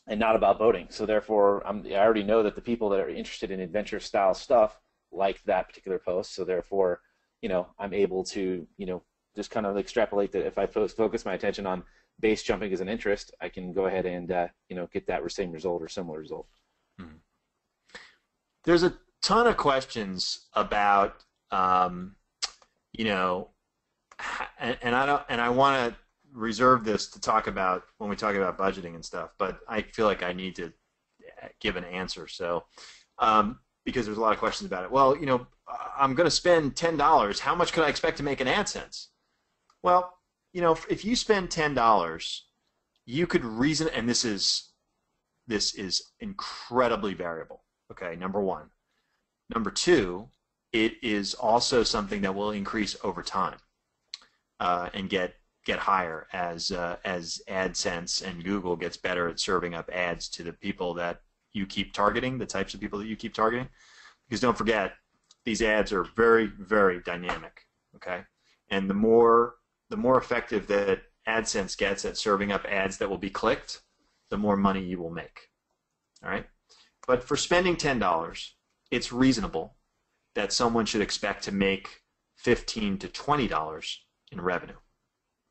not about boating. So therefore, I already know that the people that are interested in adventure style stuff like that particular post. So therefore, I'm able to just kind of extrapolate that if I focus my attention on base jumping as an interest, I can go ahead and get that same result or similar result. Mm-hmm. There's a ton of questions about and I want to reserve this to talk about when we talk about budgeting and stuff, but I feel like I need to give an answer. So because there's a lot of questions about it. Well, I'm going to spend $10. How much could I expect to make in AdSense? Well, if you spend $10, you could reason, and this is incredibly variable. Okay, number one. Number two, it is also something that will increase over time and get higher as AdSense and Google gets better at serving up ads to the people that you keep targeting, the types of people that you keep targeting. Because don't forget, these ads are very, very dynamic. Okay, and the more effective that AdSense gets at serving up ads that will be clicked, the more money you will make. All right, but for spending $10, it's reasonable that someone should expect to make $15 to $20 in revenue.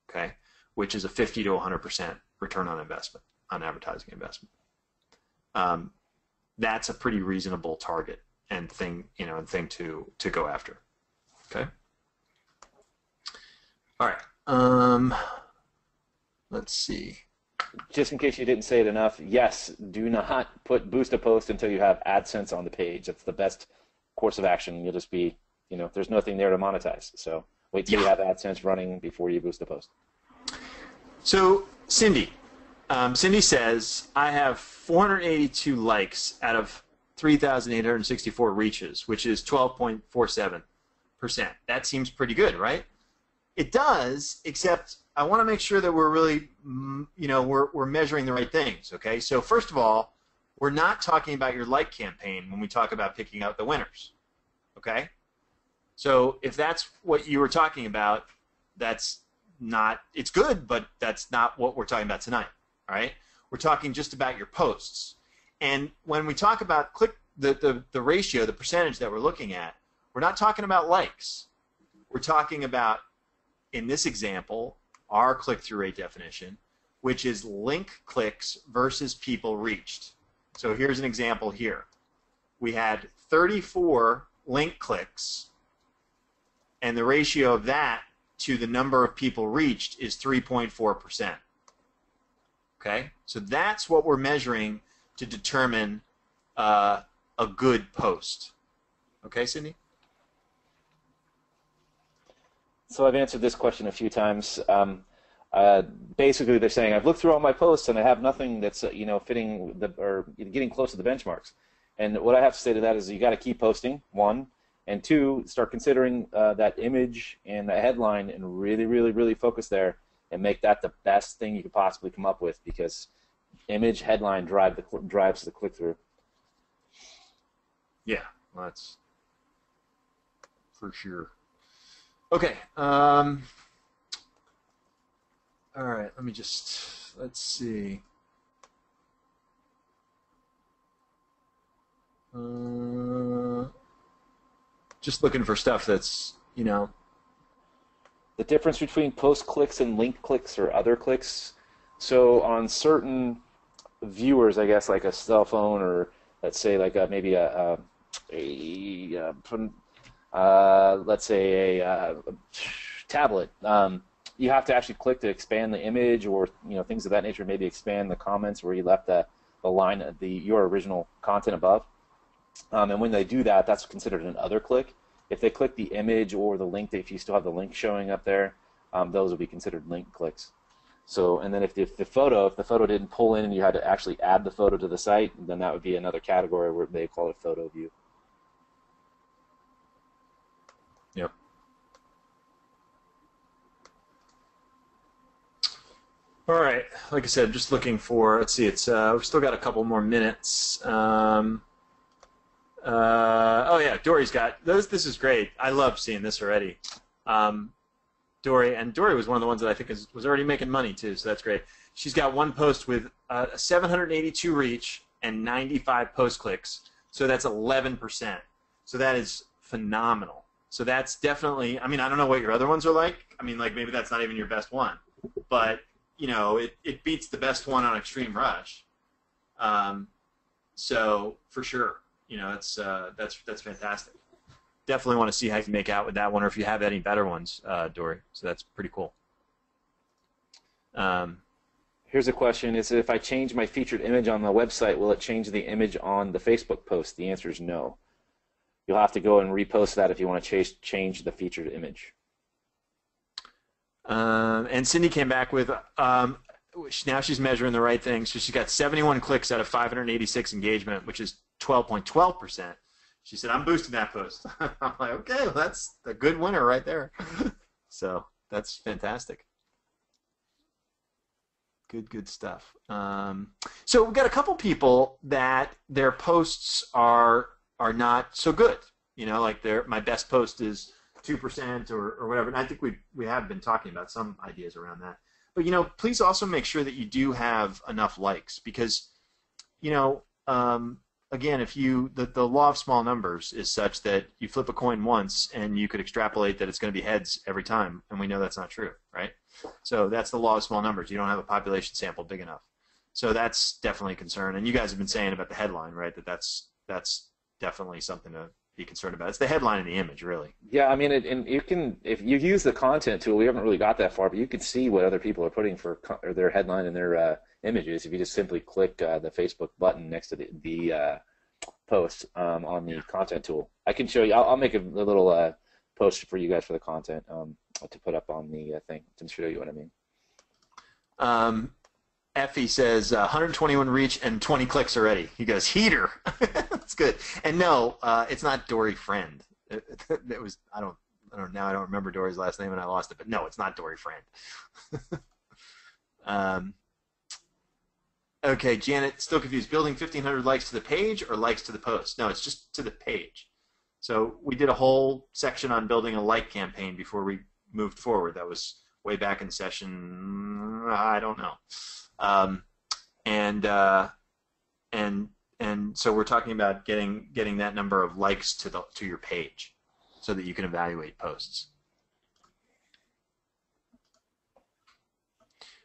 Okay, which is a 50 to 100% return on investment on advertising investment. That's a pretty reasonable target and thing to go after. Okay. All right. Let's see. Just in case you didn't say it enough, yes, do not boost a post until you have AdSense on the page. That's the best course of action. You'll just be, there's nothing there to monetize. So wait till you have AdSense running before you boost a post. So Cindy says, I have 482 likes out of 3,864 reaches, which is 12.47%. That seems pretty good, right? It does, except I want to make sure that we're really, we're measuring the right things, okay? So first of all, we're not talking about your like campaign when we talk about picking out the winners. Okay? So if that's what you were talking about, that's not, it's good, but that's not what we're talking about tonight. All right? We're talking just about your posts. And when we talk about the ratio, the percentage that we're looking at, we're not talking about likes. We're talking about, in this example, our click-through rate definition, which is link clicks versus people reached. So here's an example here. We had 34 link clicks, and the ratio of that to the number of people reached is 3.4%. Okay? So that's what we're measuring to determine a good post. Okay, Cindy? So I've answered this question a few times. Basically, they're saying I've looked through all my posts and I have nothing that's fitting or getting close to the benchmarks. And what I have to say to that is you got to keep posting, one, and two, start considering that image and the headline and really, really, really focus there and make that the best thing you could possibly come up with, because image, headline drives the click-through. Yeah, well, that's for sure. Okay. All right. Let's see. Just looking for stuff that's, The difference between post clicks and link clicks or other clicks. So on certain viewers, I guess, like a cell phone, or let's say like maybe let's say a tablet, you have to actually click to expand the image, or things of that nature. Maybe expand the comments where you left the line of your original content above. And when they do that, that's considered an other click. If they click the image or the link, if you still have the link showing up there, those will be considered link clicks. So, and then if the photo didn't pull in and you had to actually add the photo to the site, then that would be another category where they call it photo view. Yep. All right. Like I said, I'm just looking for. Let's see. It's we've still got a couple more minutes. Oh yeah, Dory's got those. This is great. I love seeing this already. Dory was one of the ones that I think was already making money too, so that's great. She's got one post with 782 reach and 95 post clicks, so that's 11%. So that is phenomenal. So that's definitely. I mean, I don't know what your other ones are like. I mean, like maybe that's not even your best one, but it beats the best one on Extreme Rush. So for sure. That's fantastic. Definitely want to see how you can make out with that one, or if you have any better ones, Dory. So that's pretty cool. Here's a question: is if I change my featured image on the website, will it change the image on the Facebook post? The answer is no. You'll have to go and repost that if you want to change the featured image. And Cindy came back with. Now she's measuring the right thing. So she's got 71 clicks out of 586 engagement, which is 12.12%. She said, I'm boosting that post. I'm like, okay, well, that's a good winner right there. So that's fantastic. Good stuff. So we've got a couple people that their posts are not so good. Like my best post is 2% or whatever. And I think we have been talking about some ideas around that. But, please also make sure that you do have enough likes, because, again, if the law of small numbers is such that you flip a coin once and you could extrapolate that it's going to be heads every time, and we know that's not true, right? So that's the law of small numbers. You don't have a population sample big enough. So that's definitely a concern. And you guys have been saying about the headline, right, that's definitely something to be concerned about. It's the headline and the image, really. Yeah, I mean, and you can, if you use the content tool, we haven't really got that far, but you can see what other people are putting for their headline and their images if you just simply click the Facebook button next to the post on the content tool. I can show you. I'll make a little post for you guys for the content to put up on the thing to show you what I mean. Effie says 121 reach and 20 clicks already. He goes, heater. That's good. And no, it's not Dory Friend. It was I don't remember Dory's last name and I lost it, but no, it's not Dory Friend. Okay, Janet, still confused. Building 1,500 likes to the page or likes to the post? No, it's just to the page. So we did a whole section on building a like campaign before we moved forward. That was way back in session, I don't know. Um, and so we're talking about getting that number of likes to your page so that you can evaluate posts.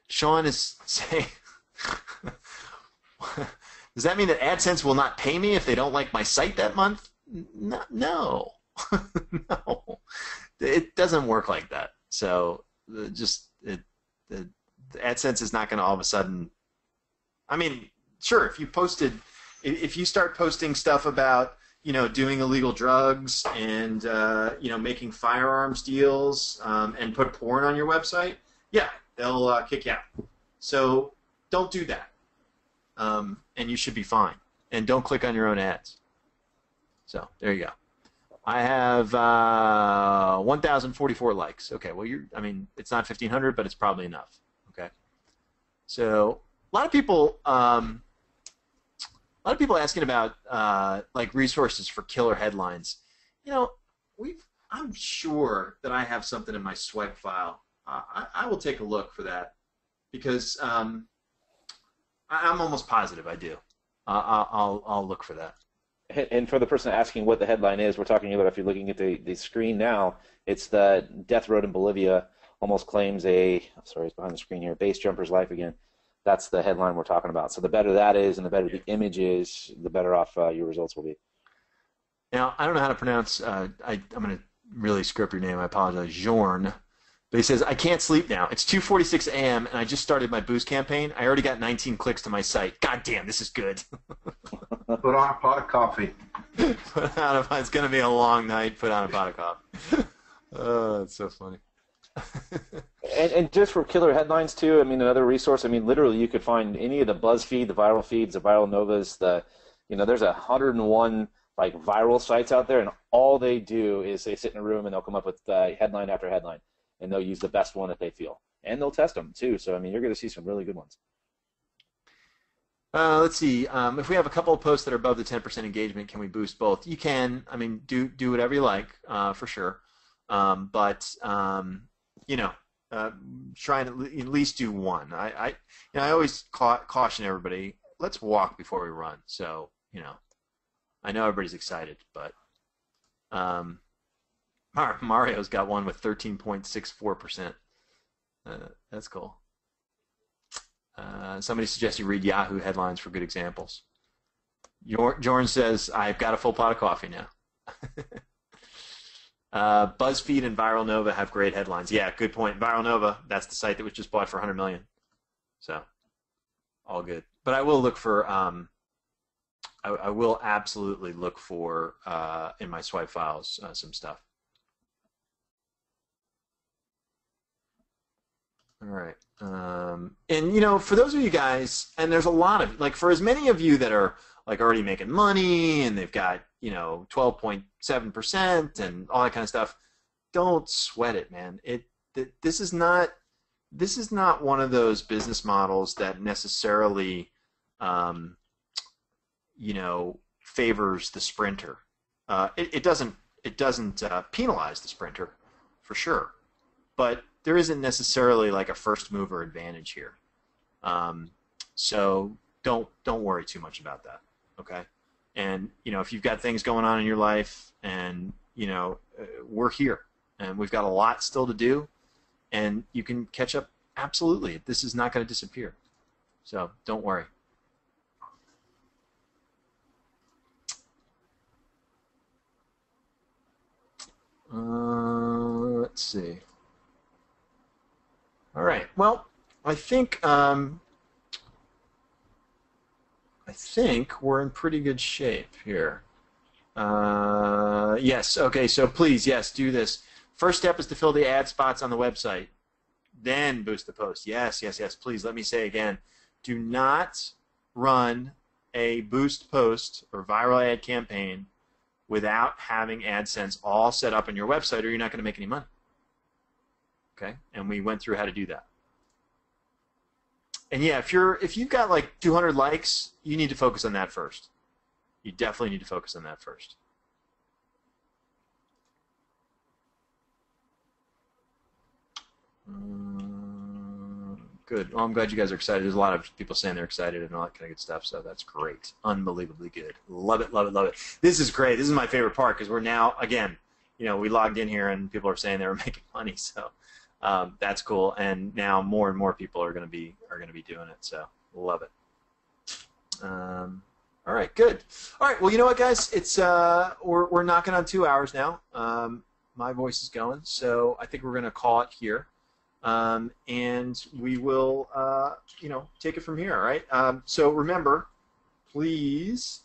Sean is saying, does that mean that AdSense will not pay me if they don't like my site that month? No, no. No. It doesn't work like that. So the AdSense is not going to all of a sudden. I mean, sure, if you start posting stuff about doing illegal drugs and making firearms deals and put porn on your website, yeah, they'll kick you out. So don't do that, and you should be fine. And don't click on your own ads. So there you go. I have 1,044 likes. Okay, well it's not 1,500, but it's probably enough. Okay, so a lot of people asking about like resources for killer headlines. I'm sure that I have something in my swipe file. I will take a look for that because I'm almost positive I do. I'll look for that. And for the person asking what the headline is, we're talking about, if you're looking at the screen now, it's the death road in Bolivia almost claims sorry, it's behind the screen here, base jumper's life again. That's the headline we're talking about. So the better that is and the better the image is, the better off your results will be. Now, I don't know how to pronounce, I'm going to really screw up your name, I apologize, Jorn. But he says, I can't sleep now. It's 2:46 a.m. and I just started my boost campaign. I already got 19 clicks to my site. God damn, this is good. Put on a pot of coffee. It's going to be a long night. Put on a pot of coffee. Oh, that's so funny. and just for killer headlines too, another resource, literally you could find any of the BuzzFeed, the viral feeds, the Viral Novas, there's 101 like viral sites out there, and all they do is they sit in a room and they'll come up with headline after headline, and they'll use the best one that they feel, and they'll test them too. So you're going to see some really good ones. Let's see. If we have a couple of posts that are above the 10% engagement, can we boost both? You can. Do whatever you like, for sure. Try and at least do one. I always caution everybody. Let's walk before we run. So I know everybody's excited, but Mario's got one with 13.64%. That's cool. Somebody suggests you read Yahoo headlines for good examples. Jorn says, I've got a full pot of coffee now. BuzzFeed and Viral Nova have great headlines. Yeah, good point. Viral Nova, that's the site that was just bought for $100 million. So, all good. But I will look for, I will absolutely look for, in my swipe files, some stuff. All right. And for those of you guys, and there's a lot of, like, for as many of you that are like already making money and they've got 12.7% and all that kind of stuff, don't sweat it, man. This is not one of those business models that necessarily favors the sprinter. It doesn't penalize the sprinter for sure, but there isn't necessarily like a first mover advantage here. So don't worry too much about that. Okay. And if you've got things going on in your life, and we're here, and we've got a lot still to do, and you can catch up. Absolutely, this is not going to disappear. So don't worry. Let's see. All right. Well, I think we're in pretty good shape here. Yes. Okay. So please, yes, do this. First step is to fill the ad spots on the website. Then boost the post. Yes, yes, yes. Please let me say again, do not run a boost post or viral ad campaign without having AdSense all set up on your website, or you're not going to make any money. Okay? And we went through how to do that. And yeah, if you've got like 200 likes, you need to focus on that first. You definitely need to focus on that first. Good. Well, I'm glad you guys are excited. There's a lot of people saying they're excited and all that kind of good stuff, so that's great. Unbelievably good. Love it, love it, love it. This is great. This is my favorite part because we're now, again, we logged in here and people are saying they were making money, so that's cool. And now more and more people are going to be doing it, so love it. All right, good. All right, well, you know what, guys? It's we're knocking on 2 hours now. My voice is going, so I think we're going to call it here. And we will, take it from here, all right? So remember, please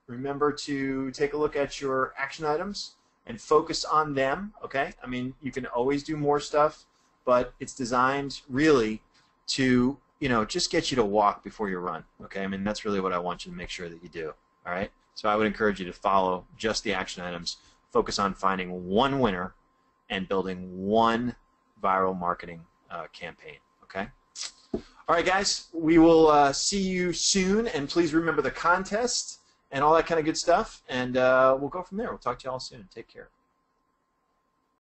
remember to take a look at your action items and focus on them, okay? I mean, you can always do more stuff, but it's designed really to, just get you to walk before you run, okay? I mean, that's really what I want you to make sure that you do, all right? So I would encourage you to follow just the action items, focus on finding one winner and building one viral marketing campaign, okay? All right, guys, we will see you soon, and please remember the contest and all that kind of good stuff, and we'll go from there. We'll talk to you all soon. Take care.